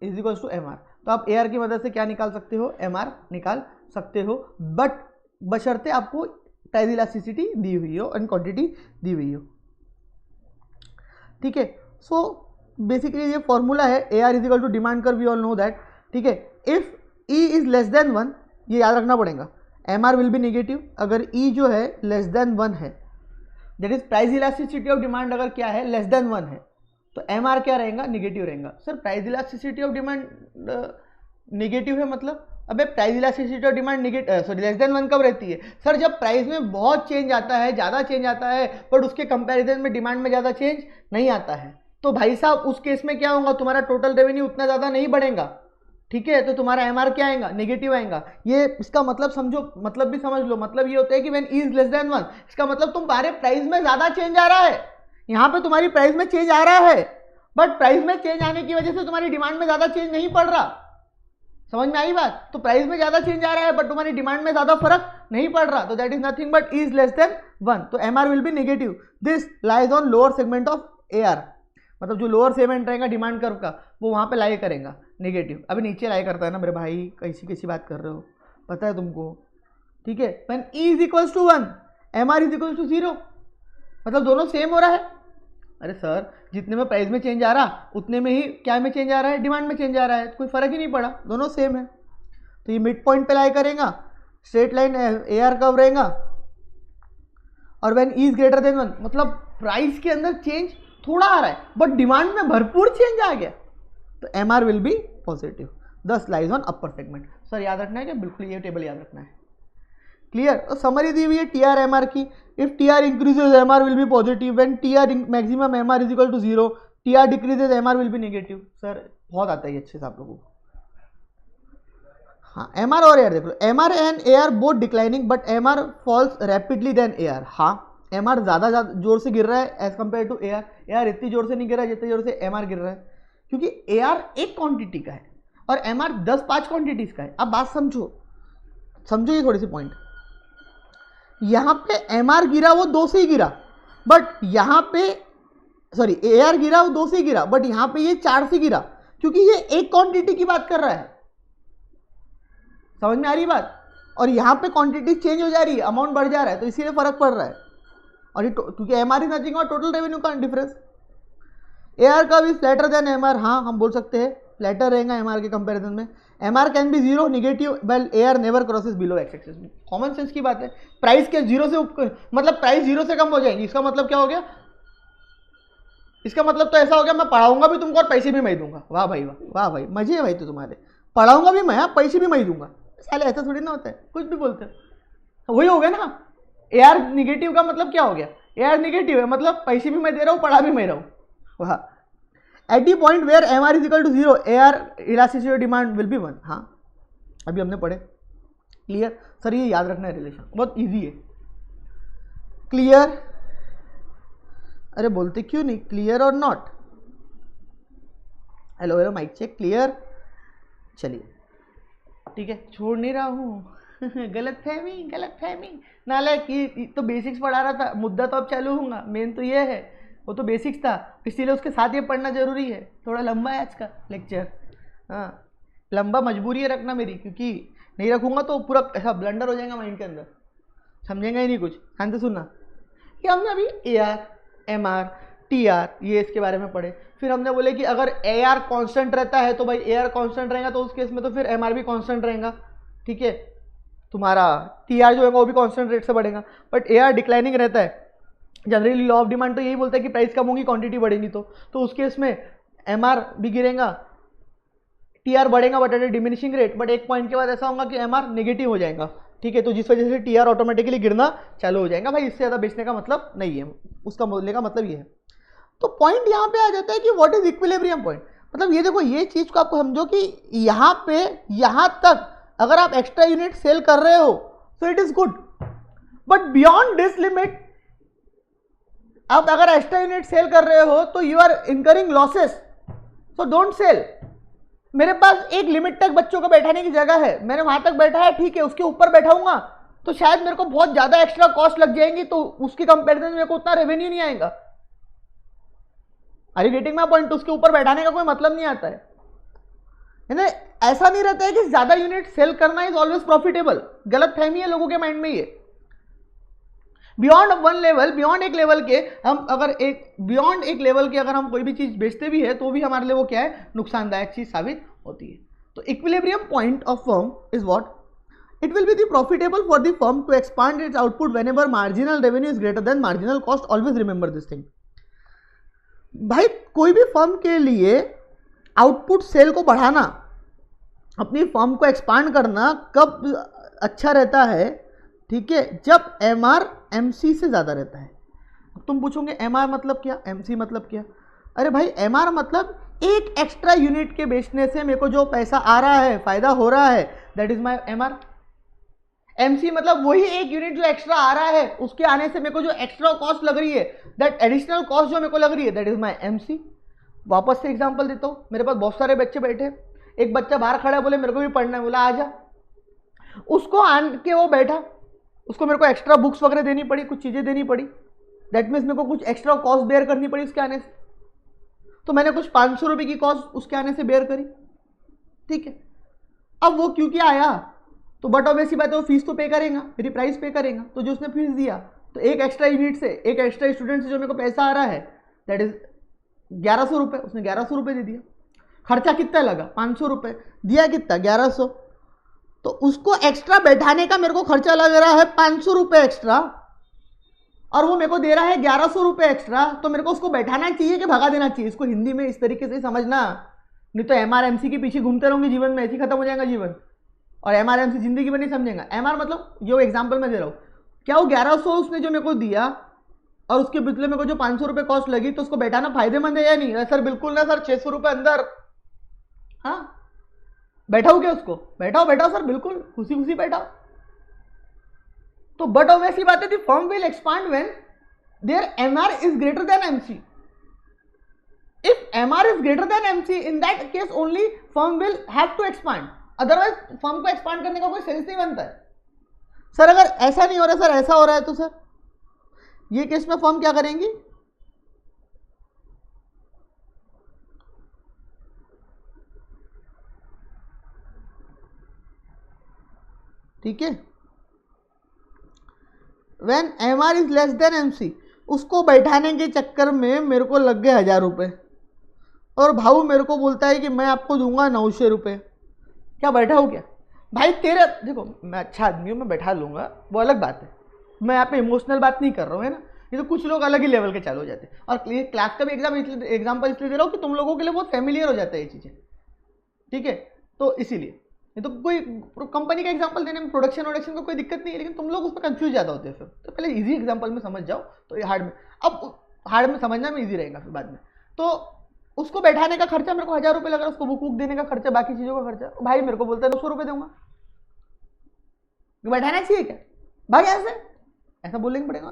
is equals to MR। तो आप AR की मदद से क्या निकाल सकते हो? MR निकाल सकते हो, बट बशर्ते आपको प्राइस इलास्टिसिटी दी हुई हो एंड क्वांटिटी दी हुई हो, ठीक है। सो बेसिकली ये फॉर्मूला है, AR is equal to demand curve, we all know that, ठीक है। If E is less than 1, ये याद रखना पड़ेगा, MR विल बी नेगेटिव। अगर E जो है लेस देन 1 है, that is price elasticity of demand अगर क्या है? लेस देन 1 है, तो MR क्या रहेगा? निगेटिव रहेगा। Sir price elasticity of demand negative है मतलब? अबे price elasticity of demand less than 1 कब रहती है? सर जब प्राइस में बहुत चेंज आता है, ज़्यादा चेंज आता है, बट उसके कंपैरिजन में डिमांड में ज़्यादा चेंज नहीं आता है, तो भाई साहब उस केस में क्या होगा? तुम्हारा टोटल रेवेन्यू उतना ज़्यादा नहीं बढ़ेगा, ठीक है। तो तुम्हारा MR क्या आएगा? नेगेटिव आएगा। ये इसका मतलब समझो, मतलब भी समझ लो। मतलब ये होता है कि when E is less than 1, इसका मतलब तुम्हारे प्राइस में ज़्यादा चेंज आ रहा है। यहाँ पे तुम्हारी प्राइस में चेंज आ रहा है, बट प्राइस में चेंज आने की वजह से तुम्हारी डिमांड में ज़्यादा चेंज नहीं पड़ रहा। समझ में आई बात? तो प्राइस में ज्यादा चेंज आ रहा है बट तुम्हारी डिमांड में ज्यादा फर्क नहीं पड़ रहा, तो that is nothing but E is less than 1, तो MR will be negative. This lies on lower segment of AR, मतलब जो लोअर सेगमेंट रहेगा डिमांड कर्व का वो वहां पे लाई करेगा नेगेटिव। अभी नीचे लाई करता है ना मेरे भाई, कैसी कैसी बात कर रहे हो, पता है तुमको, ठीक है। When E is equals to 1, MR is equals to 0, मतलब दोनों सेम हो रहा है। अरे सर जितने में प्राइस में चेंज आ रहा उतने में ही क्या में चेंज आ रहा है? डिमांड में चेंज आ रहा है, कोई फर्क ही नहीं पड़ा, दोनों सेम है। तो ये मिड पॉइंट पे लाई करेगा, स्ट्रेट लाइन AR कर्व रहेगा, और when E is greater then 1, मतलब प्राइस के अंदर चेंज थोड़ा आ रहा है बट डिमांड में भरपूर चेंज आ गया, तो MR विल बी पॉजिटिव, दस lies on upper segment. Sir याद रखना है क्या? बिल्कुल ये टेबल याद रखना है। क्लियर? तो समरी दी हुई है TR MR की। If TR increases MR will be positive, when TR maximum MR is equal to 0, TR decreases MR will be negative. Sir बहुत आता है अच्छे से आप लोगों को। हाँ MR और AR देख लो, MR and AR both declining but MR falls rapidly than AR। हाँ MR ज़्यादा जोर से गिर रहा है as compare to AR। AR इतनी जोर से नहीं गिर रहा है जितनी जोर से MR गिर रहा है, क्योंकि AR एक क्वांटिटी का है और MR 10-5 क्वांटिटीज का है। अब बात समझो ये थोड़ी सी पॉइंट। यहाँ पे MR गिरा वो 2 से ही गिरा, बट यहाँ पे सॉरी AR गिरा वो 2 से ही गिरा, बट यहाँ पे ये 4 से गिरा, क्योंकि ये एक क्वांटिटी की बात कर रहा है। समझ में आ रही बात? और यहाँ पे क्वांटिटी चेंज हो जा रही है, अमाउंट बढ़ जा रहा है, तो इसीलिए फर्क पड़ रहा है। और ये क्योंकि MR इज नथिंग और टोटल रेवेन्यू का डिफरेंस। AR का भी फ्लैटर देन MR, हाँ हम बोल सकते हैं फ्लैटर रहेगा MR के कंपैरिजन में। MR can be 0 negative well AR never crosses below x axis. Common sense की बात है, प्राइस के 0 से मतलब प्राइस 0 से कम हो जाएंगी, इसका मतलब क्या हो गया? इसका मतलब तो ऐसा हो गया मैं पढ़ाऊंगा भी तुमको और पैसे भी मैं दूंगा। वाह भाई वाह, वाह भाई मजे है भाई, तो तुम्हारे पढ़ाऊंगा भी मैं, पैसे भी मैं दूंगा, साले ऐसा थोड़ी ना होता है, कुछ भी बोलते हैं, वही हो गया ना। AR निगेटिव का मतलब क्या हो गया, AR निगेटिव है मतलब पैसे भी मैं दे रहा हूँ, पढ़ा भी मैं रहा हूँ। वाह, at the point where MR is equal to 0 AR elasticity demand will be 1। हाँ अभी हमने पढ़े, क्लियर सर, ये याद रखना है, रिलेशन बहुत इजी है। क्लियर, अरे बोलते क्यों नहीं, क्लियर और not, hello hello mic check, clear. चलिए ठीक है, छोड़ नहीं रहा हूँ। गलत फहमी नाले की, तो बेसिक्स पढ़ा रहा था, मुद्दा तो अब चालू होगा, मेन तो ये है, वो तो बेसिक्स था, इसीलिए उसके साथ ये पढ़ना जरूरी है। थोड़ा लंबा है आज का लेक्चर, हाँ लंबा मजबूरी है रखना मेरी, क्योंकि नहीं रखूंगा तो पूरा ऐसा ब्लंडर हो जाएगा माइंड के अंदर, समझेंगे ही नहीं कुछ। ध्यान से सुनना कि हमने अभी AR MR TR ये इसके बारे में पढ़े, फिर हमने बोले कि अगर AR कांस्टेंट रहता है तो भाई AR कांस्टेंट रहेगा, तो उस केस में तो फिर MR भी कांस्टेंट रहेगा, ठीक है, तुम्हारा TR जो है वो भी कांस्टेंट रेट से बढ़ेगा। बट AR डिक्लाइनिंग रहता है, जनरली लॉ ऑफ डिमांड तो यही बोलता है कि प्राइस कम होगी क्वांटिटी बढ़ेगी, तो उस केस में MR भी गिरेगा, TR बढ़ेगा but at diminishing rate, but एक पॉइंट के बाद ऐसा होगा कि MR नेगेटिव हो जाएगा, ठीक है, तो जिस वजह से TR ऑटोमेटिकली गिरना चालू हो जाएगा। भाई इससे ज़्यादा बेचने का मतलब नहीं है, उसका बोलने का मतलब ये है। तो पॉइंट यहाँ पे आ जाता है कि व्हाट इज इक्विलिब्रियम पॉइंट, मतलब ये देखो, ये चीज़ को आपको समझो कि यहाँ पे यहाँ तक अगर आप एक्स्ट्रा यूनिट सेल कर रहे हो तो it is good, but beyond this limit आप अगर एक्स्ट्रा यूनिट सेल कर रहे हो तो you are incurring losses, so don't sell. मेरे पास एक लिमिट तक बच्चों को बैठाने की जगह है, मैंने वहां तक बैठा है, ठीक है, उसके ऊपर बैठाऊंगा तो शायद मेरे को बहुत ज्यादा एक्स्ट्रा कॉस्ट लग जाएंगी, तो उसकी कंपेरिजन में मेरे को उतना रेवेन्यू नहीं आएगा। Are you getting my point? उसके ऊपर बैठाने का कोई मतलब नहीं आता है, ऐसा नहीं रहता है कि ज्यादा यूनिट सेल करना इज ऑलवेज प्रॉफिटेबल, गलत फहमी है लोगों के माइंड में ये। बियॉन्ड वन लेवल, बियॉन्ड एक लेवल के हम अगर बियॉन्ड एक लेवल के अगर हम कोई भी चीज बेचते भी है तो भी हमारे लिए वो क्या है, नुकसानदायक चीज साबित होती है। तो equilibrium point of firm is what, it will be the profitable for the firm to expand its output whenever marginal revenue is greater than marginal cost, always remember this thing. भाई कोई भी फर्म के लिए output cell को बढ़ाना, अपनी firm को expand करना कब अच्छा रहता है, ठीक है, जब MR MC से ज़्यादा रहता है। अब तुम पूछोगे MR मतलब क्या, MC मतलब क्या? अरे भाई MR मतलब एक एक्स्ट्रा यूनिट के बेचने से मेरे को जो पैसा आ रहा है, फायदा हो रहा है, that is my MR। MC मतलब वही एक यूनिट जो एक्स्ट्रा आ रहा है, उसके आने से मेरे को जो एक्स्ट्रा कॉस्ट लग रही है, दैट एडिशनल कॉस्ट जो मेरे को लग रही है, दैट इज माय MC। वापस से एग्जांपल देता हूँ, मेरे पास बहुत सारे बच्चे बैठे, एक बच्चा बाहर खड़ा है, बोले मेरे को भी पढ़ना है, बोला आजा, उसको आन के वो बैठा, उसको मेरे को एक्स्ट्रा बुक्स वगैरह देनी पड़ी, कुछ चीजें देनी पड़ी, दैट मीन्स मेरे को कुछ एक्स्ट्रा कॉस्ट बेयर करनी पड़ी उसके आने से, तो मैंने कुछ 500 रुपये की कॉस्ट उसके आने से बेयर करी, ठीक है। अब वो क्योंकि आया तो बट ऑब्वियसली बात है वो फीस तो पे करेगा, मेरी प्राइस पे करेगा, तो जो उसने फीस दिया, तो एक एक्स्ट्रा यूनिट से, एक एक्स्ट्रा स्टूडेंट से जो मेरे को पैसा आ रहा है, दैट इज 1100 रुपये, उसने 1100 रुपये दे दिया। खर्चा कितना लगा, 500 रुपये, दिया कितना, 1100, तो उसको एक्स्ट्रा बैठाने का मेरे को खर्चा लग रहा है 500 रुपये एक्स्ट्रा, और वो मेरे को दे रहा है 1100 रुपये एक्स्ट्रा, तो मेरे को उसको बैठाना चाहिए कि भगा देना चाहिए? इसको हिंदी में इस तरीके से समझना, नहीं तो MR MC के पीछे घूमते रहोगे जीवन में, ऐसे ही खत्म हो जाएगा जीवन, और MR MC जिंदगी में नहीं समझेगा। MR मतलब जो एग्जाम्पल मैं दे रहा हूँ, क्या वो 1100 उसने जो मेरे को दिया और उसके बदले मेरे को जो 500 रुपये कॉस्ट लगी, तो उसको बैठाना फायदेमंद है या नहीं? सर बिल्कुल ना सर, 600 रुपये अंदर, हाँ बैठाओ क्या उसको, बैठाओ बैठाओ सर, बिल्कुल खुशी खुशी बैठाओ। तो बट ऑब्वियसली बात है, the firm will expand when there MR is greater than MC। If MR is greater than MC, in that case only firm will have to expand, otherwise firm को expand करने का कोई sense नहीं बनता है। Sir अगर ऐसा नहीं हो रहा, सर ऐसा हो रहा है, तो सर ये केस में फर्म क्या करेंगी? ठीक है, when MR is less then MC, उसको बैठाने के चक्कर में मेरे को लग गए 1000 रुपये, और भाऊ मेरे को बोलता है कि मैं आपको दूंगा 900 रुपये। क्या बैठाऊँ क्या? भाई तेरे, देखो मैं अच्छा आदमी हूँ, मैं बैठा लूंगा, वो अलग बात है, मैं यहाँ पे इमोशनल बात नहीं कर रहा हूँ, है ना। ये तो कुछ लोग अलग ही लेवल के चालू हो जाते हैं, और ये क्लास का भी एग्जाम्पल इसलिए दे रहा हूँ कि तुम लोगों के लिए बहुत फेमिलियर हो जाता है ये चीज़ें, ठीक है। तो इसीलिए ये तो कोई कंपनी का एग्जांपल देने में प्रोडक्शन वोडक्शन का कोई दिक्कत नहीं है, लेकिन तुम लोग उसमें कंफ्यूज ज़्यादा होते हैं फिर। तो पहले इजी एग्जांपल में समझ जाओ तो ये हार्ड में, अब हार्ड में समझना में इजी रहेगा फिर बाद में। तो उसको बैठाने का खर्चा मेरे को 1000 रुपये लग रहा है, उसको बुक देने का खर्चा, बाकी चीज़ों का खर्चा, भाई मेरे को बोलता है 200 रुपये दूंगा, बैठाना चाहिए क्या भाई? ऐसा बोलना पड़ेगा।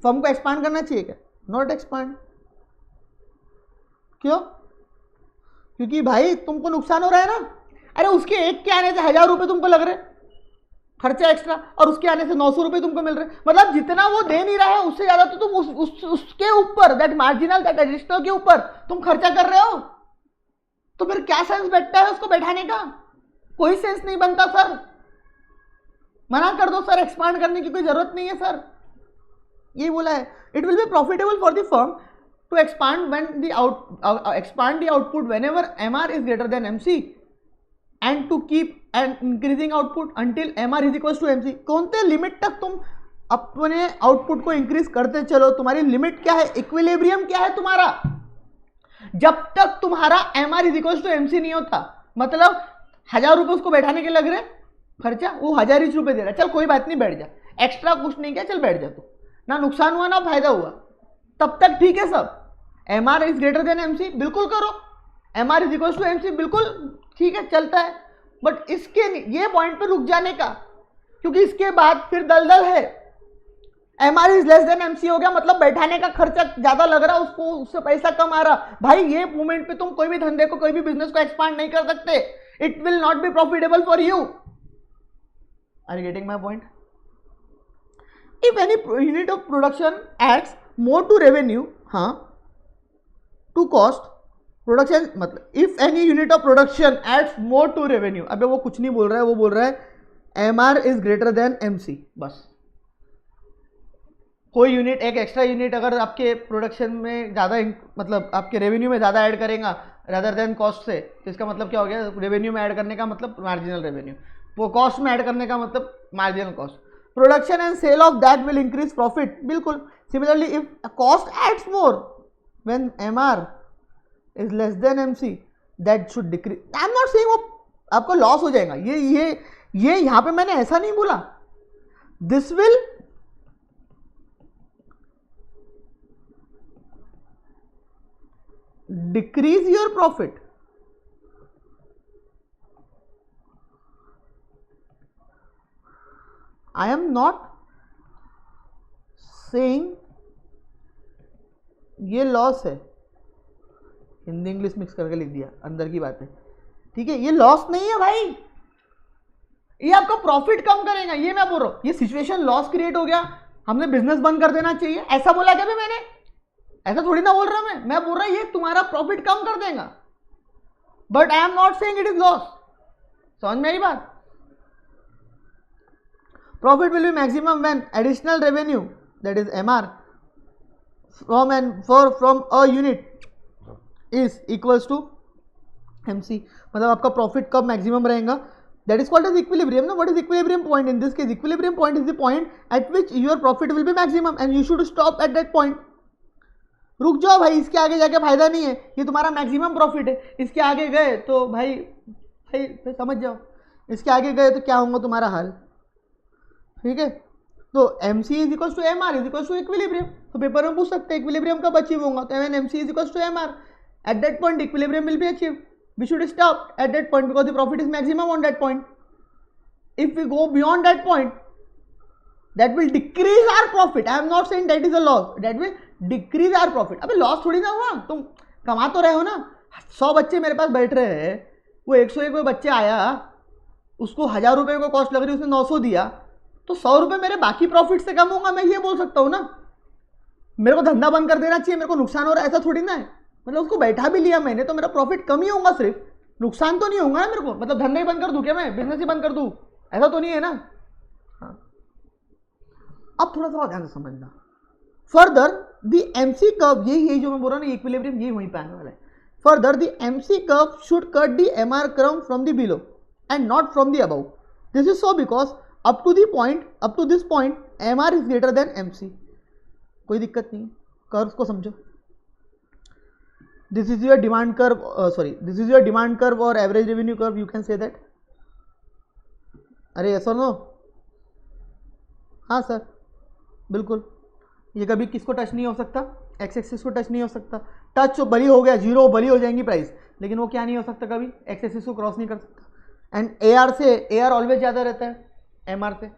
फर्म को एक्सपांड करना चाहिए क्या? Not expand. क्यों? क्योंकि भाई तुमको नुकसान हो रहा है ना। अरे उसके एक के आने से 1000 रुपये तुमको लग रहे खर्चा एक्स्ट्रा, और उसके आने से 900 रुपये तुमको मिल रहे, मतलब जितना वो दे नहीं रहा है उससे ज्यादा तो तुम उसके ऊपर, दैट मार्जिनल, दैट एडिशनल के ऊपर तुम खर्चा कर रहे हो। तो फिर क्या सेंस बैठता है उसको बैठाने का? कोई सेंस नहीं बनता सर, मना कर दो सर, एक्सपांड करने की कोई जरूरत नहीं है सर। ये बोला है, it will B profitable for the firm to expand the output whenever MR is greater than MC and to keep an increasing output until MR is equals to MC। कौन से लिमिट तक तुम अपने output को increase करते चलो? तुम्हारी limit क्या है? इक्विलिब्रियम क्या है तुम्हारा? जब तक तुम्हारा MR is equals to MC नहीं होता, मतलब 1000 रुपये उसको बैठाने के लग रहे खर्चा, वो 1000 रुपये दे रहा है, चल कोई बात नहीं बैठ जा, एक्स्ट्रा कुछ नहीं किया, चल बैठ जा, तू ना नुकसान हुआ ना फायदा हुआ, तब तक ठीक है सब। MR is greater than MC बिल्कुल करो, MR is equal to MC बिल्कुल ठीक है, चलता है। बट इसके ये पॉइंट पे रुक जाने का, क्योंकि इसके बाद फिर दलदल है। MR is less then MC हो गया, मतलब बैठाने का खर्चा ज्यादा लग रहा, उसको उससे पैसा कम आ रहा। भाई ये मोमेंट पे तुम कोई भी धंधे को, कोई भी बिजनेस को एक्सपांड नहीं कर सकते। It will not be profitable for you. Are you getting my point? If any unit of production adds more to revenue, हाँ टू कॉस्ट प्रोडक्शन, मतलब if any unit of production adds more to revenue. अबे वो कुछ नहीं बोल रहा है, वो बोल रहा है MR is greater than MC। बस कोई यूनिट, एक एक्स्ट्रा यूनिट अगर आपके प्रोडक्शन में ज़्यादा, मतलब आपके रेवेन्यू में ज़्यादा ऐड करेगा रादर देन कॉस्ट से, तो इसका मतलब क्या हो गया? रेवेन्यू में ऐड करने का मतलब मार्जिनल रेवेन्यू, वो कॉस्ट में ऐड करने का मतलब marginal cost. Production and sale of that will increase profit, बिल्कुल। Similarly if cost adds more when MR is less than MC, that should decrease। I am not saying वो आपको loss हो जाएगा, ये यहां पे मैंने ऐसा नहीं बोला। This will decrease your profit। I am not saying ये लॉस है, हिंदी इंग्लिश मिक्स करके लिख दिया, अंदर की बात है, ठीक है। ये लॉस नहीं है भाई, ये आपका प्रॉफिट कम करेगा, ये मैं बोल रहा हूं। ये सिचुएशन लॉस क्रिएट हो गया, हमने बिजनेस बंद कर देना चाहिए, ऐसा बोला क्या मैंने? ऐसा थोड़ी ना बोल रहा मैं बोल रहा ये तुम्हारा प्रॉफिट कम कर देगा, but I am not saying it is loss. समझ में आई बात? Profit will be maximum when additional revenue, that is MR from a unit is equals to MC। मतलब आपका प्रॉफिट कब मैक्सिमम रहेगा? That is called as equilibrium ना। What is equilibrium point? In this case equilibrium point is the point at which your profit will be maximum and you should stop at that point. रुक जाओ भाई, इसके आगे जाके फायदा नहीं है, ये तुम्हारा मैक्सिमम प्रॉफिट है। इसके आगे गए तो भाई समझ जाओ, इसके आगे गए तो क्या होगा तुम्हारा हाल, ठीक है। तो MC is equal to MR is equal to equilibrium. तो पेपर में पूछ सकते हैं इक्विलिब्रियम कब अचीव होगा, तो MC is equal to MR। At that point equilibrium will be achieve. We should stop at that point because the profit is maximum on that point. If we go beyond that point that will decrease our profit। I am not saying that is a loss, that will decrease our profit। अबे loss थोड़ी ना हुआ, तुम कमा तो रहे हो ना। 100 बच्चे मेरे पास बैठ रहे हैं, वो 101 कोई बच्चे आया, उसको 1000 रुपये को कॉस्ट लग रही है, उसने 900 दिया, तो 100 रुपये मेरे बाकी प्रॉफिट से कम होगा, मैं ये बोल सकता हूँ ना। मेरे को धंधा बंद कर देना चाहिए, मेरे को नुकसान हो रहा है, ऐसा थोड़ी ना है। मतलब उसको बैठा भी लिया मैंने तो मेरा प्रॉफिट कम ही होगा, सिर्फ नुकसान तो नहीं होगा ना मेरे को। मतलब धंधा ही बंद कर दूँ क्या मैं, बिजनेस ही बंद कर दूँ, ऐसा तो नहीं है ना। अब थोड़ा सा ध्यान से समझना। फर्दर द MC कर्व, यही जो मैं बोल रहा हूँ ना इक्विलिब्रियम, यही वहीं पे आने वाला है। Further the MC curve should cut the MR curve from the below and not from the above. This is so because up to this point MR is greater than MC। कोई दिक्कत नहीं, curve को समझो। This is your demand curve, this is your demand curve और average revenue curve, you can say that. अरे ऐसा no, हाँ sir बिल्कुल, ये कभी किसको टच नहीं हो सकता, एक्स एक्सिस को टच नहीं हो सकता। टच तो भली हो गया, जीरो भली हो जाएंगी प्राइस, लेकिन वो क्या नहीं हो सकता, कभी एक्स एक्सिस को क्रॉस नहीं कर सकता। एंड ए आर से, ए आर ऑलवेज ज़्यादा रहता है एम आर से,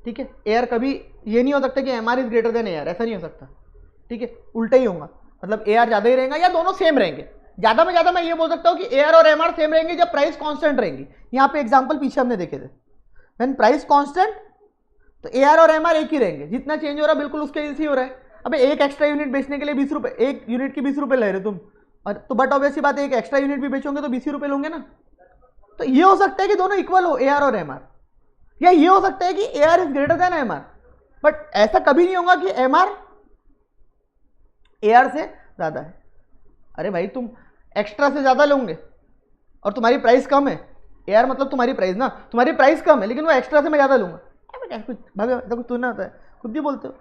ठीक है। ए आर कभी ये नहीं हो सकता कि M R is greater than A R, ऐसा नहीं हो सकता, ठीक है, उल्टा ही होगा, मतलब ए आर ज़्यादा ही रहेगा या दोनों सेम रहेंगे। ज़्यादा में ज़्यादा मैं ये बोल सकता हूँ कि ए आर और एम आर सेम रहेंगे जब प्राइस कांस्टेंट रहेंगी। यहाँ पे एग्जांपल पीछे हमने देखे थे, व्हेन प्राइस कांस्टेंट तो ए आर और एम आर एक ही रहेंगे, जितना चेंज हो रहा है बिल्कुल उसके ही हो रहा है। अबे एक एक्स्ट्रा यूनिट बेचने के लिए 20 रुपये, एक यूनिट के 20 रुपये ले रहे तुम, और तो बट ऑब्वियसली बात है एक एक्स्ट्रा यूनिट भी बेचोगे तो 20 रुपये लोगे ना। तो ये हो सकता है कि दोनों इक्वल हो, ए आर और एम आर, या ये हो सकता है कि A R is greater than M R, but ऐसा कभी नहीं होगा कि एम आर ए आर से ज़्यादा है। अरे भाई तुम एक्स्ट्रा से ज़्यादा लोगे और तुम्हारी प्राइस कम है, ए आर मतलब तुम्हारी प्राइस ना, तुम्हारी प्राइस कम है लेकिन वो एक्स्ट्रा से मैं ज़्यादा लूँगा, कुछ भागो, ऐसा कुछ ना होता है, खुद भी बोलते हो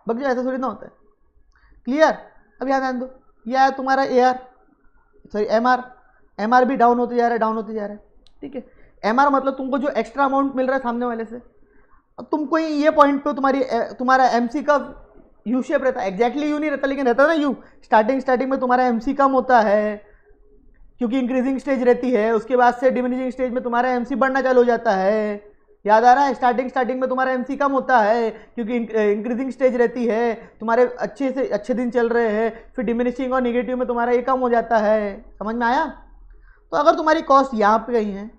बग जो, ऐसा थोड़ी ना होता है। क्लियर? अब यहाँ ध्यान दो, ये आया तुम्हारा A R, sorry M R, M R भी डाउन होते जा रहा है, डाउन होते जा रहा है, ठीक है। एम आर मतलब तुमको जो एक्स्ट्रा अमाउंट मिल रहा है सामने वाले से, अब तुमको ये पॉइंट पे तुम्हारा एम सी का यू शेप रहता है, एग्जैक्टली यू नहीं रहता लेकिन रहता है ना यू, स्टार्टिंग में तुम्हारा एम सी कम होता है क्योंकि इंक्रीजिंग स्टेज रहती है, उसके बाद से डिमिनिशिंग स्टेज में तुम्हारा एम सी बढ़ना चालू हो जाता है। याद आ रहा है? स्टार्टिंग में तुम्हारा एमसी कम होता है क्योंकि इंक्रीजिंग स्टेज रहती है, तुम्हारे अच्छे दिन चल रहे हैं, फिर डिमिनिशिंग और नेगेटिव में तुम्हारा ये कम हो जाता है। समझ में आया? तो अगर तुम्हारी कॉस्ट यहाँ पे कहीं है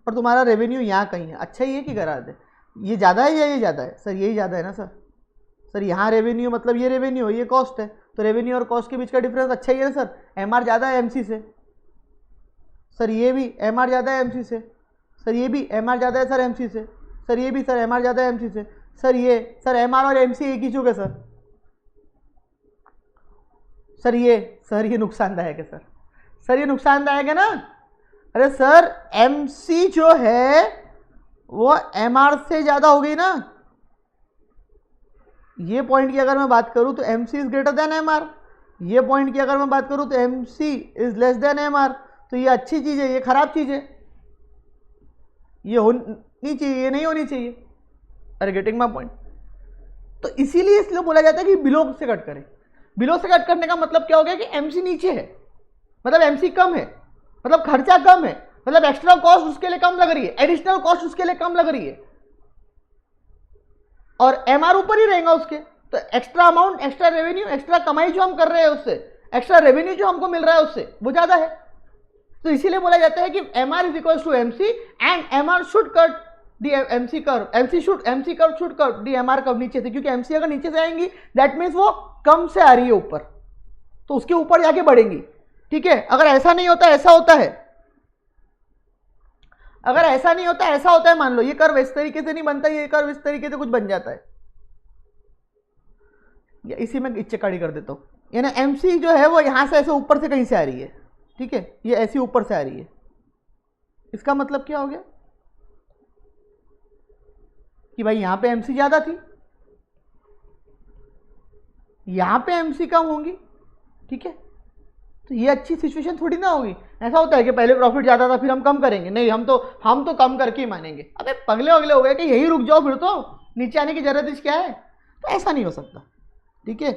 और तुम्हारा रेवेन्यू यहाँ कहीं है, अच्छा ही है कि करा दे, ये ज़्यादा है या ये ज़्यादा है? सर यही ज़्यादा है ना सर यहाँ रेवेन्यू मतलब ये रेवेन्यू है, ये कॉस्ट है, तो रेवेन्यू और कॉस्ट के बीच का डिफरेंस अच्छा ही है ना सर। एम आर ज़्यादा है एम सी से, सर ये भी एम आर ज़्यादा है एम सी से, सर ये भी एम आर ज़्यादा है सर एम सी से, सर ये भी सर एम आर ज़्यादा है एम सी से, सर ये सर एम आर और एम सी एक ही चुके सर ये नुकसानदायक है सर ये नुकसानदायक है ना। अरे सर एम सी जो है वो एम आर से ज़्यादा हो गई ना, ये पॉइंट की अगर मैं बात करूँ तो M C is greater than M R, ये पॉइंट की अगर मैं बात करूँ तो M C is less than M R. तो ये अच्छी चीज़ है, ये खराब चीज़ है, ये होनी चाहिए, ये नहीं होनी चाहिए। अरे गेटिंग माय पॉइंट? तो इसीलिए इसलिए बोला जाता है कि बिलो से कट करें। बिलो से कट करने का मतलब क्या हो गया कि एमसी नीचे है, मतलब एमसी कम है, मतलब खर्चा कम है, मतलब एक्स्ट्रा कॉस्ट उसके लिए कम लग रही है, एडिशनल कॉस्ट उसके लिए कम लग रही है, और एमआर ऊपर ही रहेगा उसके। तो extra amount, extra revenue, extra कमाई जो हम कर रहे हैं उससे, एक्स्ट्रा रेवेन्यू जो हमको मिल रहा है उससे, वो ज्यादा है। तो इसीलिए बोला जाता है कि M R is equal to M C and M R should cut the M C curve, M C curve should cut the M R curve नीचे से, क्योंकि एम सी अगर नीचे से आएंगी दैट मीन्स वो कम से आ रही है ऊपर, तो उसके ऊपर जाके बढ़ेंगी, ठीक है। अगर ऐसा नहीं होता, ऐसा होता है, अगर ऐसा नहीं होता ऐसा होता है, मान लो ये कर्व इस तरीके से नहीं बनता, ये कर्व इस तरीके से कुछ बन जाता है, या इसी में इच्छा काड़ी कर देता हूँ, यानी एम सी जो है वो यहां से ऐसे ऊपर से कहीं से आ रही है, ठीक है, ये ऐसी ऊपर से आ रही है। इसका मतलब क्या हो गया कि भाई यहां पे एमसी ज्यादा थी, यहां पे एमसी कम होंगी, ठीक है। तो ये अच्छी सिचुएशन थोड़ी ना होगी। ऐसा होता है कि पहले प्रॉफिट ज्यादा था फिर हम कम करेंगे, नहीं, हम तो कम करके ही मानेंगे। अबे पगले अगले हो गए कि यही रुक जाओ, फिर तो नीचे आने की जरूरत क्या है? तो ऐसा नहीं हो सकता, ठीक है।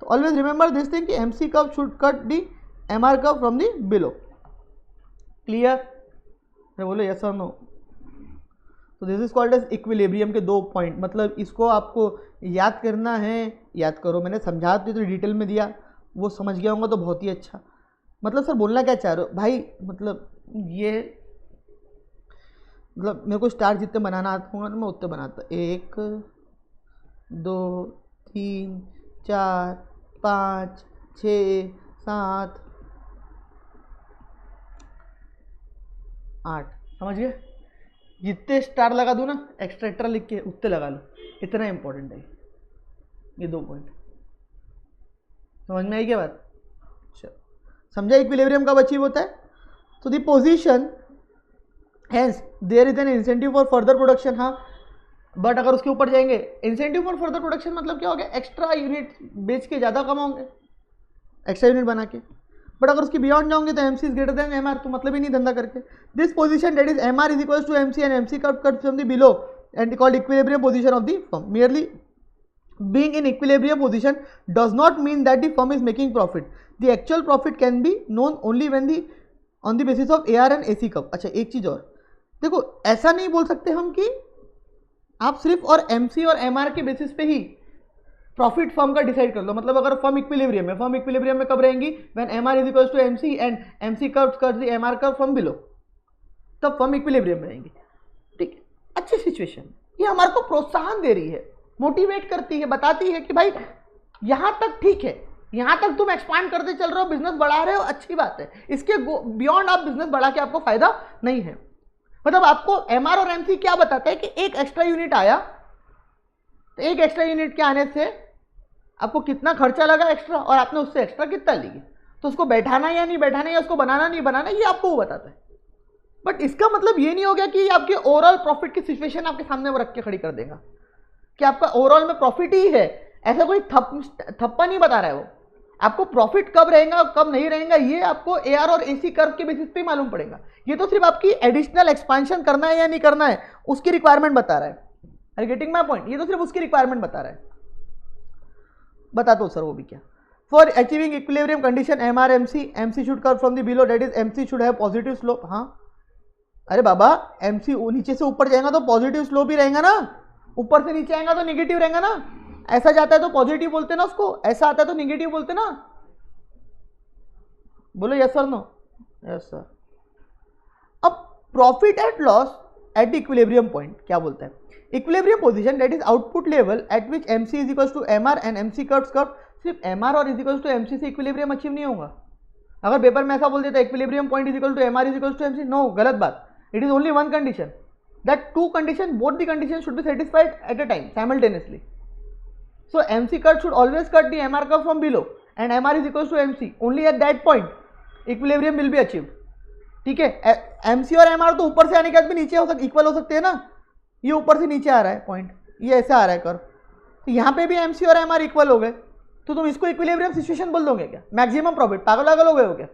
तो ऑलवेज रिमेंबर दिस थिंग कि MC curve should cut the M R curve from the below. Clear? बोलो यस और नो। तो this is called as equilibrium के दो पॉइंट, मतलब इसको आपको याद करना है, याद करो। मैंने समझा तो डिटेल में दिया, वो समझ गया होगा तो बहुत ही अच्छा। मतलब सर बोलना क्या चाह रहे हो भाई? मतलब ये मतलब मेरे को स्टार जितने बनाना आता होगा ना मैं उतने बनाता, 1 2 3 4 5 6 7 8, समझ गए? जितने स्टार लगा दूँ ना, एक्स्ट्रा लिख के उतने लगा लो, इतना इंपॉर्टेंट है ये 2 पॉइंट। समझ में आई क्या बात? समझा इक्विलिब्रियम कब अचीव होता है? तो the position hence there is an incentive for further production. हाँ, बट अगर उसके ऊपर जाएंगे, इंसेंटिव फॉर फर्दर प्रोडक्शन मतलब क्या हो गया? एक्स्ट्रा यूनिट बेच के ज़्यादा कमाओगे, एक्स्ट्रा यूनिट बना के। बट अगर उसकी बियॉन्ड जाओगे तो MC is greater than MR, तो मतलब ही नहीं धंधा करके। This position that is MR is equal to MC and MC cut from the below and called equilibrium position of the firm. Merely being in equilibrium position does not mean that the firm is making profit. The actual profit can be known only when the on the basis of AR and AC curve. अच्छा एक चीज और देखो, ऐसा नहीं बोल सकते हम कि आप सिर्फ और MC और MR के बेसिस पे ही प्रॉफिट फर्म का डिसाइड कर लो। मतलब अगर फर्म इक्विलिब्रियम है, फर्म इक्विलिब्रियम में कब रहेंगी, when MR is equal to MC and MC curves cut the MR curve from below, तब फर्म इक्विलिब्रियम में रहेंगी। ठीक है, अच्छी सिचुएशन, ये हमारे को प्रोत्साहन दे रही है, मोटिवेट करती है, बताती है कि भाई यहां तक ठीक है, यहां तक तुम एक्सपांड करते चल रहे हो, बिजनेस बढ़ा रहे हो, अच्छी बात है। इसके बियॉन्ड आप बिजनेस बढ़ा के आपको फायदा नहीं है। मतलब आपको MR और MC क्या बताता है कि एक एक्स्ट्रा यूनिट आया, तो एक एक्स्ट्रा यूनिट के आने से आपको कितना खर्चा लगा एक्स्ट्रा और आपने उससे एक्स्ट्रा कितना लिया, तो उसको बैठाना या नहीं बैठाना या उसको बनाना नहीं बनाना, ये आपको वो बताता है। बट इसका मतलब ये नहीं हो गया कि आपके ओवरऑल प्रॉफिट की सिचुएशन आपके सामने वो रख के खड़ी कर देगा कि आपका ओवरऑल में प्रॉफिट ही है, ऐसा कोई थप्पा नहीं बता रहा है वो। आपको प्रॉफिट कब रहेगा कब नहीं रहेगा ये आपको AR और AC कर्व के बेसिस पे मालूम पड़ेगा। ये तो सिर्फ आपकी एडिशनल एक्सपेंशन करना है या नहीं करना है उसकी रिक्वायरमेंट बता रहा है। Are you getting my point? ये तो सिर्फ उसकी रिक्वायरमेंट बता रहा है। बताता हूँ सर वो भी क्या। For achieving equilibrium condition MR MC should curve from the below, that is MC should have positive slope. हाँ अरे बाबा, MC नीचे से ऊपर जाएगा तो पॉजिटिव स्लोप ही रहेगा ना, ऊपर से नीचे आएगा तो निगेटिव रहेगा ना। ऐसा जाता है तो पॉजिटिव बोलते ना उसको, ऐसा आता है तो निगेटिव बोलते ना। बोलो yes sir, no? Yes sir. अब profit at loss at the equilibrium point क्या बोलता है? Equilibrium position that is output level at which MC is equal to MR and MC curves curve. सिर्फ MR और is equal to MC से equilibrium achieve नहीं होगा। अगर paper में ऐसा बोल देता है equilibrium point is equal to MR is equal to MC, no, गलत बात। It is only one condition. That two condition, both the conditions should be satisfied at a time, simultaneously. So MC cut should always cut the MR curve from below, and MR is equals to MC. Only at that point, equilibrium will be achieved. ठीक है, MC और MR तो ऊपर से आने के बाद भी नीचे हो इक्वल हो सकते हैं ना। ये ऊपर से नीचे आ रहा है पॉइंट, ये ऐसे आ रहा है कर्व, तो यहाँ पे भी MC और MR इक्वल हो गए, तो तुम इसको इक्विलिब्रियम सिचुएशन बोल दोगे क्या? Maximum profit? पागल हो गए हो क्या?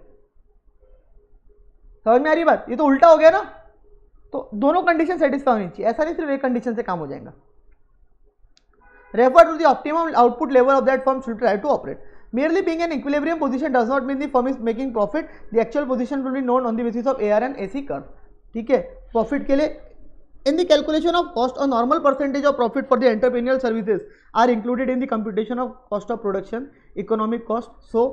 समझ में आ रही बात? ये तो उल्टा हो गया ना। तो दोनों कंडीशन सेटिस्फाई होनी चाहिए, ऐसा नहीं सिर्फ एक कंडीशन से काम हो जाएगा। Refer to the optimum output level of that firm should try to operate. Merely being in equilibrium position does not mean the firm is making profit. The actual position will be known on the basis of AR and AC curve. ठीक है, profit के लिए in the calculation of cost a normal percentage of profit for the entrepreneurial services are included in the computation of cost of production, economic cost. So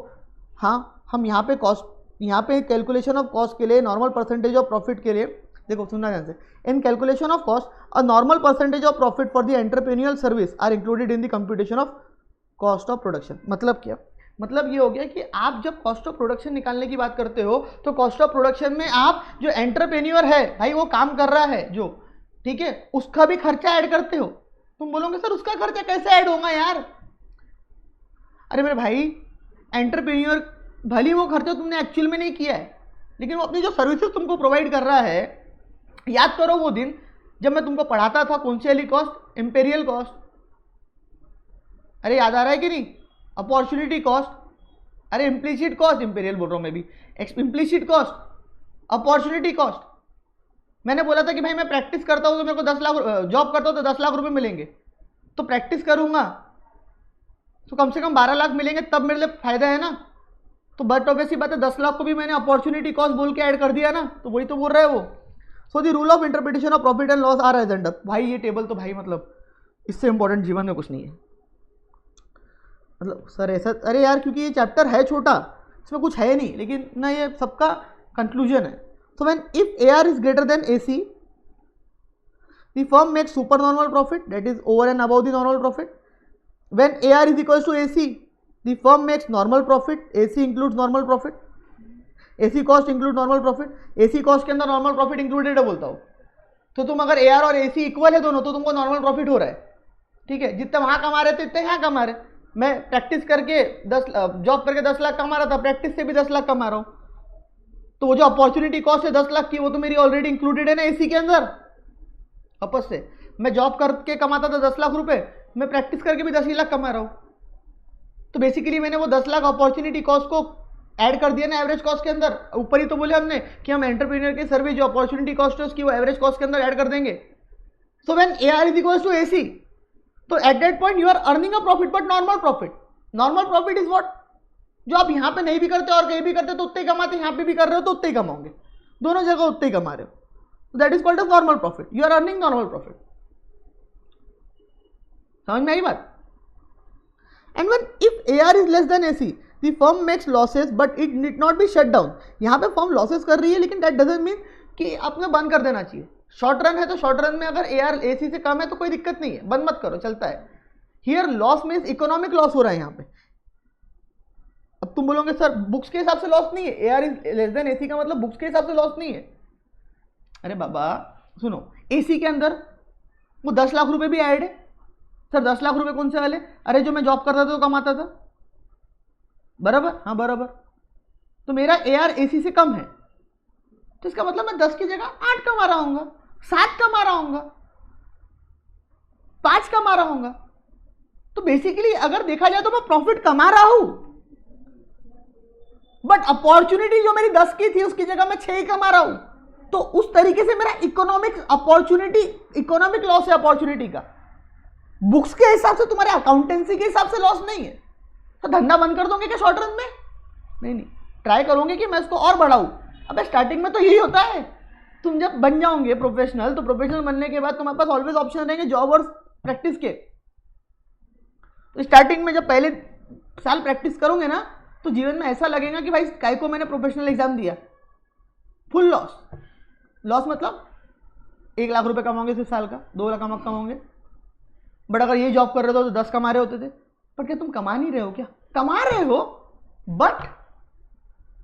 हाँ, हम यहाँ पे cost, यहाँ पे कैलकुलेशन ऑफ कॉस्ट के लिए नॉर्मल परसेंटेज ऑफ प्रॉफिट के लिए देखो सुनना ध्यान से, in calculation of cost a normal percentage of profit for the entrepreneurial service are included in the computation of cost of production. मतलब क्या? मतलब ये हो गया कि आप जब कॉस्ट ऑफ प्रोडक्शन निकालने की बात करते हो तो कॉस्ट ऑफ प्रोडक्शन में आप जो एंटरप्रेन्योर है भाई, वो काम कर रहा है जो, ठीक है, उसका भी खर्चा ऐड करते हो। तुम बोलोगे सर उसका खर्चा कैसे ऐड होगा यार? अरे मेरे भाई, एंटरप्रेन्योर भली वो खर्चा तुमने एक्चुअल में नहीं किया है, लेकिन वो अपनी जो सर्विसेज तुमको प्रोवाइड कर रहा है। याद करो वो दिन जब मैं तुमको पढ़ाता था कौन सी वाली कॉस्ट? Imperial cost. अरे याद आ रहा है कि नहीं? अपॉर्चुनिटी कॉस्ट, अरे इम्प्लीसिट कॉस्ट, इंपीरियल बोल रहा हूं मैं भी, इम्प्लीसिट कॉस्ट, अपॉर्चुनिटी कॉस्ट। मैंने बोला था कि भाई मैं प्रैक्टिस करता हूं तो मेरे को 10 लाख, जॉब करता हूं तो 10 लाख रुपए मिलेंगे, तो प्रैक्टिस करूंगा तो कम से कम 12 लाख मिलेंगे, तब मेरे लिए फायदा है ना। तो बट ऑब्वियसली बात है 10 लाख को भी मैंने अपॉर्चुनिटी कॉस्ट बोल के ऐड कर दिया ना, तो वही तो बोल रहा है वो। So the rule of interpretation of profit and loss are as and up. भाई ये टेबल तो भाई मतलब इससे इंपॉर्टेंट जीवन में कुछ नहीं है। मतलब सर ऐसा, अरे यार क्योंकि ये चैप्टर है छोटा, इसमें कुछ है नहीं, लेकिन ना ये सबका कंक्लूजन है। So when if AR is greater than AC, the firm makes super normal profit, that is over and above the normal profit. When AR is equal to AC, the firm makes normal profit, AC includes normal profit, AC cost include normal profit. AC cost के अंदर normal profit included है बोलता हूँ। तो तुम अगर AR और AC equal है दोनों, तो तुमको नॉर्मल प्रॉफिट हो रहा है, ठीक है। जितना वहां कमा रहे थे इतने यहाँ कमा रहे। मैं प्रैक्टिस करके 10 जॉब करके 10 लाख कमा रहा था, प्रैक्टिस से भी 10 लाख कमा रहा हूं, तो वो जो अपॉर्चुनिटी कॉस्ट है 10 लाख की, वो तो मेरी ऑलरेडी इंक्लूडेड है ना AC के अंदर। वापस से मैं जॉब करके कमाता था 10 लाख रुपए, मैं प्रैक्टिस करके भी 10 ही लाख कमा रहा हूं। तो बेसिकली मैंने वो 10 लाख अपॉर्चुनिटी कॉस्ट को ऐड कर दिया ना एवरेज कॉस्ट के अंदर, ऊपर ही तो बोले हमने कि हम एंटरप्रेन्योर की सर्विस जो अपॉर्चुनिटी कॉस्ट है उसकी वो एवरेज कॉस्ट के अंदर ऐड कर देंगे। So when AR is equals to AC, तो at that point you are earning a profit, but normal profit. Normal profit is what, जो आप यहां पे नहीं भी करते और कहीं भी करते तो उतने ही कमाते, यहां पे भी कर रहे हो तो उतने ही कमाओगे, दोनों जगह उतने ही कमा रहे हो। That is called as normal profit, you are earning normal profit. समझ में आई बात? And when if AR is less than AC, the firm makes losses but it need not be shut down. यहां पे फर्म लॉसेस कर रही है, लेकिन दैट डजंट मीन कि आपने बंद कर देना चाहिए। शॉर्ट रन है तो शॉर्ट रन में अगर AR AC से कम है तो कोई दिक्कत नहीं है, बंद मत करो, चलता है। Here loss means economic loss हो रहा है यहाँ पे। अब तुम बोलोगे सर बुक्स के हिसाब से लॉस नहीं है, AR is less than AC का मतलब बुक्स के हिसाब से लॉस नहीं है। अरे बाबा सुनो, AC के अंदर वो 10 लाख रुपए भी ऐड है। सर 10 लाख रुपए कौन से वाले? अरे जो मैं जॉब करता था तो कमाता था, बराबर? हाँ बराबर। तो मेरा AR AC से कम है, तो इसका मतलब मैं 10 की जगह 8 कमा रहा हूंगा, 7 कमा रहा हूंगा, 5 कमा रहा हूंगा। तो बेसिकली अगर देखा जाए तो मैं प्रॉफिट कमा रहा हूं, बट अपॉर्चुनिटी जो मेरी 10 की थी उसकी जगह मैं 6 ही कमा रहा हूं। तो उस तरीके से मेरा इकोनॉमिक अपॉर्चुनिटी, इकोनॉमिक लॉस है अपॉर्चुनिटी का। बुक्स के हिसाब से, तुम्हारे अकाउंटेंसी के हिसाब से लॉस नहीं है। तो धंधा बंद कर दोगे क्या शॉर्ट रन में? नहीं, ट्राई करोगे कि मैं इसको और बढ़ाऊं। अबे स्टार्टिंग में तो यही होता है, तुम जब बन जाओगे प्रोफेशनल, तो प्रोफेशनल बनने के बाद तुम्हारे पास ऑलवेज ऑप्शन रहेंगे जॉब और प्रैक्टिस के। तो स्टार्टिंग में जब पहले साल प्रैक्टिस करोगे ना, तो जीवन में ऐसा लगेगा कि भाई काय को मैंने प्रोफेशनल एग्जाम दिया। Full loss. लॉस मतलब 1 लाख रुपए कमाओगे सिर्फ साल का, 2 लाख कमाओगे। बट अगर ये जॉब कर रहे हो तो 10 कमा रहे होते थे। पर क्या तुम कमा नहीं रहे हो? क्या कमा रहे हो, बट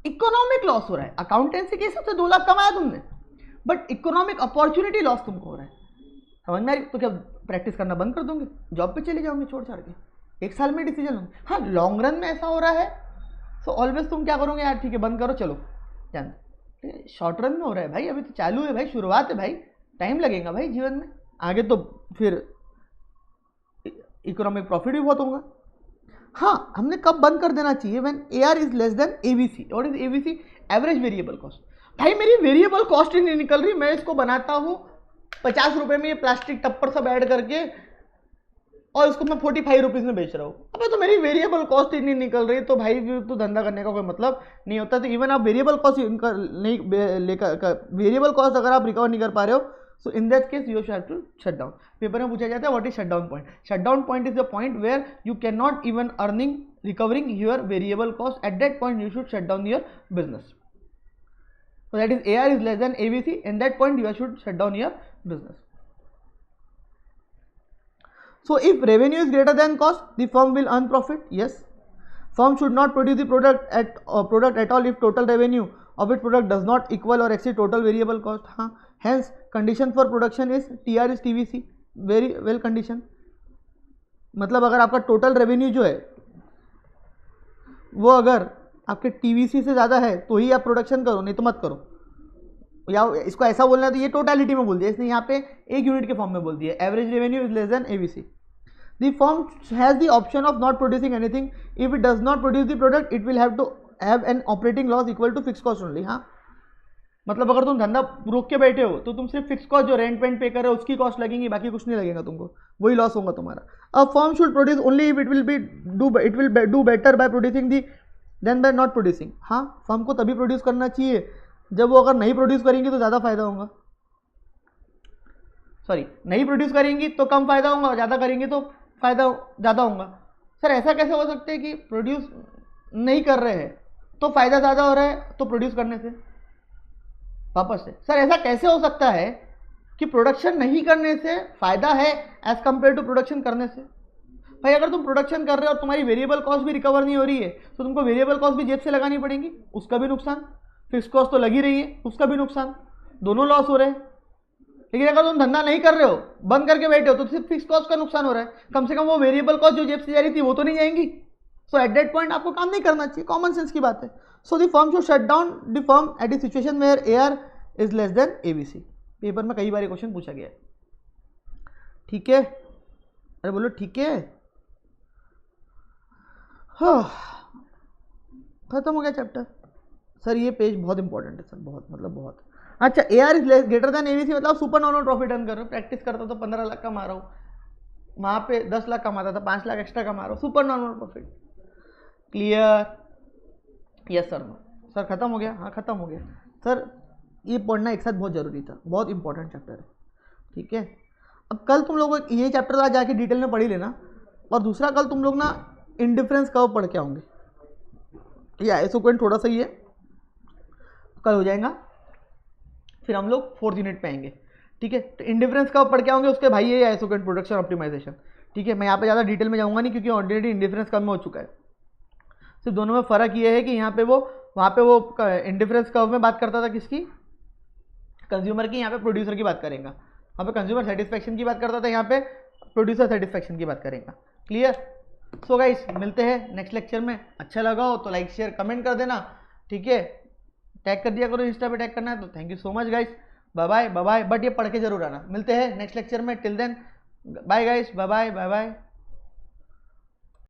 इकोनॉमिक लॉस हो रहा है। अकाउंटेंसी के हिसाब से 2 लाख कमाया तुमने, बट इकोनॉमिक अपॉर्चुनिटी लॉस तुमको हो रहा है। समझ में आ रही? तो क्या प्रैक्टिस करना बंद कर दोगे, जॉब पे चले जाओगे छोड़ छाड़ के? 1 साल में डिसीजन लोगे। हाँ लॉन्ग रन में ऐसा हो रहा है तो ऑलवेज तुम क्या करोगे, यार ठीक है बंद करो चलो जान। शॉर्ट रन में हो रहा है भाई, अभी तो चालू है भाई, शुरुआत है भाई, टाइम लगेगा भाई जीवन में, आगे तो फिर इकोनॉमिक प्रॉफिट भी बहुत होगा। हाँ हमने कब बंद कर देना चाहिए? When AR is less than ABC। What is ABC? Average variable cost. भाई मेरी वेरिएबल कॉस्ट ही नहीं निकल रही, मैं इसको बनाता हूँ 50 रुपए में, ये प्लास्टिक टप्पर सब ऐड करके, और इसको मैं 45 रुपीज़ में बेच रहा हूँ। अबे तो मेरी वेरिएबल कॉस्ट ही नहीं निकल रही, तो भाई तो धंधा करने का कोई मतलब नहीं होता। तो इवन आप वेरिएबल कॉस्ट नहीं लेकर, वेरिएबल कॉस्ट अगर आप रिकवर नहीं कर पा रहे हो, so in that case you have to shut down। Paper में पूछा जाता है what is shut down point. Shut down point is the point where you can not even earning recovering your variable cost, at that point you should shut down your business. So that is AR is less than ABC, in that point you should shut down your business। So if revenue is greater than cost, the firm will earn profit, yes। Firm should not produce the product at all if total revenue of its product does not equal or exceed total variable cost। हाँ, hence condition for production is TR is TVC, very well condition। मतलब अगर आपका total revenue जो है वो अगर आपके TVC से ज़्यादा है तो ही आप प्रोडक्शन करो, नहीं तो मत करो। या इसको ऐसा बोलना है तो ये टोटलिटी में बोल दिया, इसने यहाँ पे एक यूनिट के फॉर्म में बोल दिया, average revenue is less than ABC। The firm has the option of not producing anything। If it does not produce the product, it will have to have an operating loss equal to fixed cost only। हाँ मतलब अगर तुम धंधा रोक के बैठे हो तो तुम सिर्फ फिक्स कॉस्ट जो रेंट पेंट पे कर रहे हो उसकी कॉस्ट लगेंगी, बाकी कुछ नहीं लगेगा तुमको, वही लॉस होगा तुम्हारा। A firm should produce only if it will do better by producing the than by not producing. हाँ फर्म को तभी प्रोड्यूस करना चाहिए जब वो अगर नहीं प्रोड्यूस करेंगी तो ज़्यादा फायदा होगा, सॉरी नहीं प्रोड्यूस करेंगी तो कम फायदा होगा, ज़्यादा करेंगी तो फायदा ज़्यादा होगा। सर ऐसा कैसे हो सकता है कि प्रोड्यूस नहीं कर रहे हैं तो फायदा ज़्यादा हो रहा है तो प्रोड्यूस करने से? वापस से सर ऐसा कैसे हो सकता है कि प्रोडक्शन नहीं करने से फायदा है एज कंपेयर टू प्रोडक्शन करने से? भाई अगर तुम प्रोडक्शन कर रहे हो और तुम्हारी वेरिएबल कॉस्ट भी रिकवर नहीं हो रही है तो तुमको वेरिएबल कॉस्ट भी जेब से लगानी पड़ेगी, उसका भी नुकसान। फिक्स कॉस्ट तो लगी रही है, उसका भी नुकसान, दोनों लॉस हो रहे हैं। लेकिन अगर तुम धंधा नहीं कर रहे हो, बंद करके बैठे हो, तो सिर्फ फिक्स कॉस्ट का नुकसान हो रहा है, कम से कम वो वेरिएबल कॉस्ट जो जेब से जा रही थी वो तो नहीं जाएंगी। सो एट दैट पॉइंट आपको काम नहीं करना चाहिए, कॉमन सेंस की बात है। So the firm should shut down the firm at the situation where AR is less than ABC। Paper में कई बार क्वेश्चन पूछा गया है, ठीक है? अरे बोलो ठीक है। हाँ खत्म हो गया चैप्टर। सर ये पेज बहुत इंपॉर्टेंट है सर, बहुत मतलब बहुत। अच्छा, AR is greater then ABC मतलब सुपर नॉर्मल प्रॉफिट अर्न कर रहे हो। प्रैक्टिस करता तो 15 लाख कमा रहा हूँ, वहाँ पे 10 लाख कमाता था, 5 लाख एक्स्ट्रा कमा रहा हूँ, super normal profit. Clear? Yes sir, no sir. खत्म हो गया? हाँ खत्म हो गया सर। ये पढ़ना एक साथ बहुत जरूरी था, बहुत इंपॉर्टेंट चैप्टर है, ठीक है। अब कल तुम लोग ये चैप्टर आज जाके डिटेल में पढ़ ही लेना, और दूसरा कल तुम लोग ना इंडिफरेंस कर्व पढ़ के आओगे। ये आइसोक्वेंट थोड़ा सा ही है, कल हो जाएगा, फिर हम लोग 4th यूनिट पे आएंगे, ठीक है। तो इंडिफरेंस कर्व पढ़ के आओगे, उसके भाई ये आइसोक्वेंट प्रोडक्शन ऑप्टिमाइजेशन, ठीक है। मैं यहाँ पे ज़्यादा डिटेल में जाऊँगा नहीं, क्योंकि ऑलरेडी इंडिफरेंस कर्व में हो चुका है। सिर्फ दोनों में फ़र्क ये है कि यहाँ पे वो, वहाँ पे वो इंडिफरेंस कर्व में बात करता था किसकी, कंज्यूमर की, यहाँ पे प्रोड्यूसर की बात करेंगे। वहाँ पे कंज्यूमर सेटिस्फेक्शन की बात करता था, यहाँ पे प्रोड्यूसर सेटिस्फेक्शन की बात करेंगे। क्लियर? सो गाइस, मिलते हैं नेक्स्ट लेक्चर में। अच्छा लगा हो तो लाइक शेयर कमेंट कर देना, ठीक है। टैग कर दिया करो, इंस्टा पे टैग करना है तो। Thank you so much guys, bye bye bye bye. But ये पढ़ के जरूर आना। मिलते हैं नेक्स्ट लेक्चर में, till then bye guys, bye bye bye bye.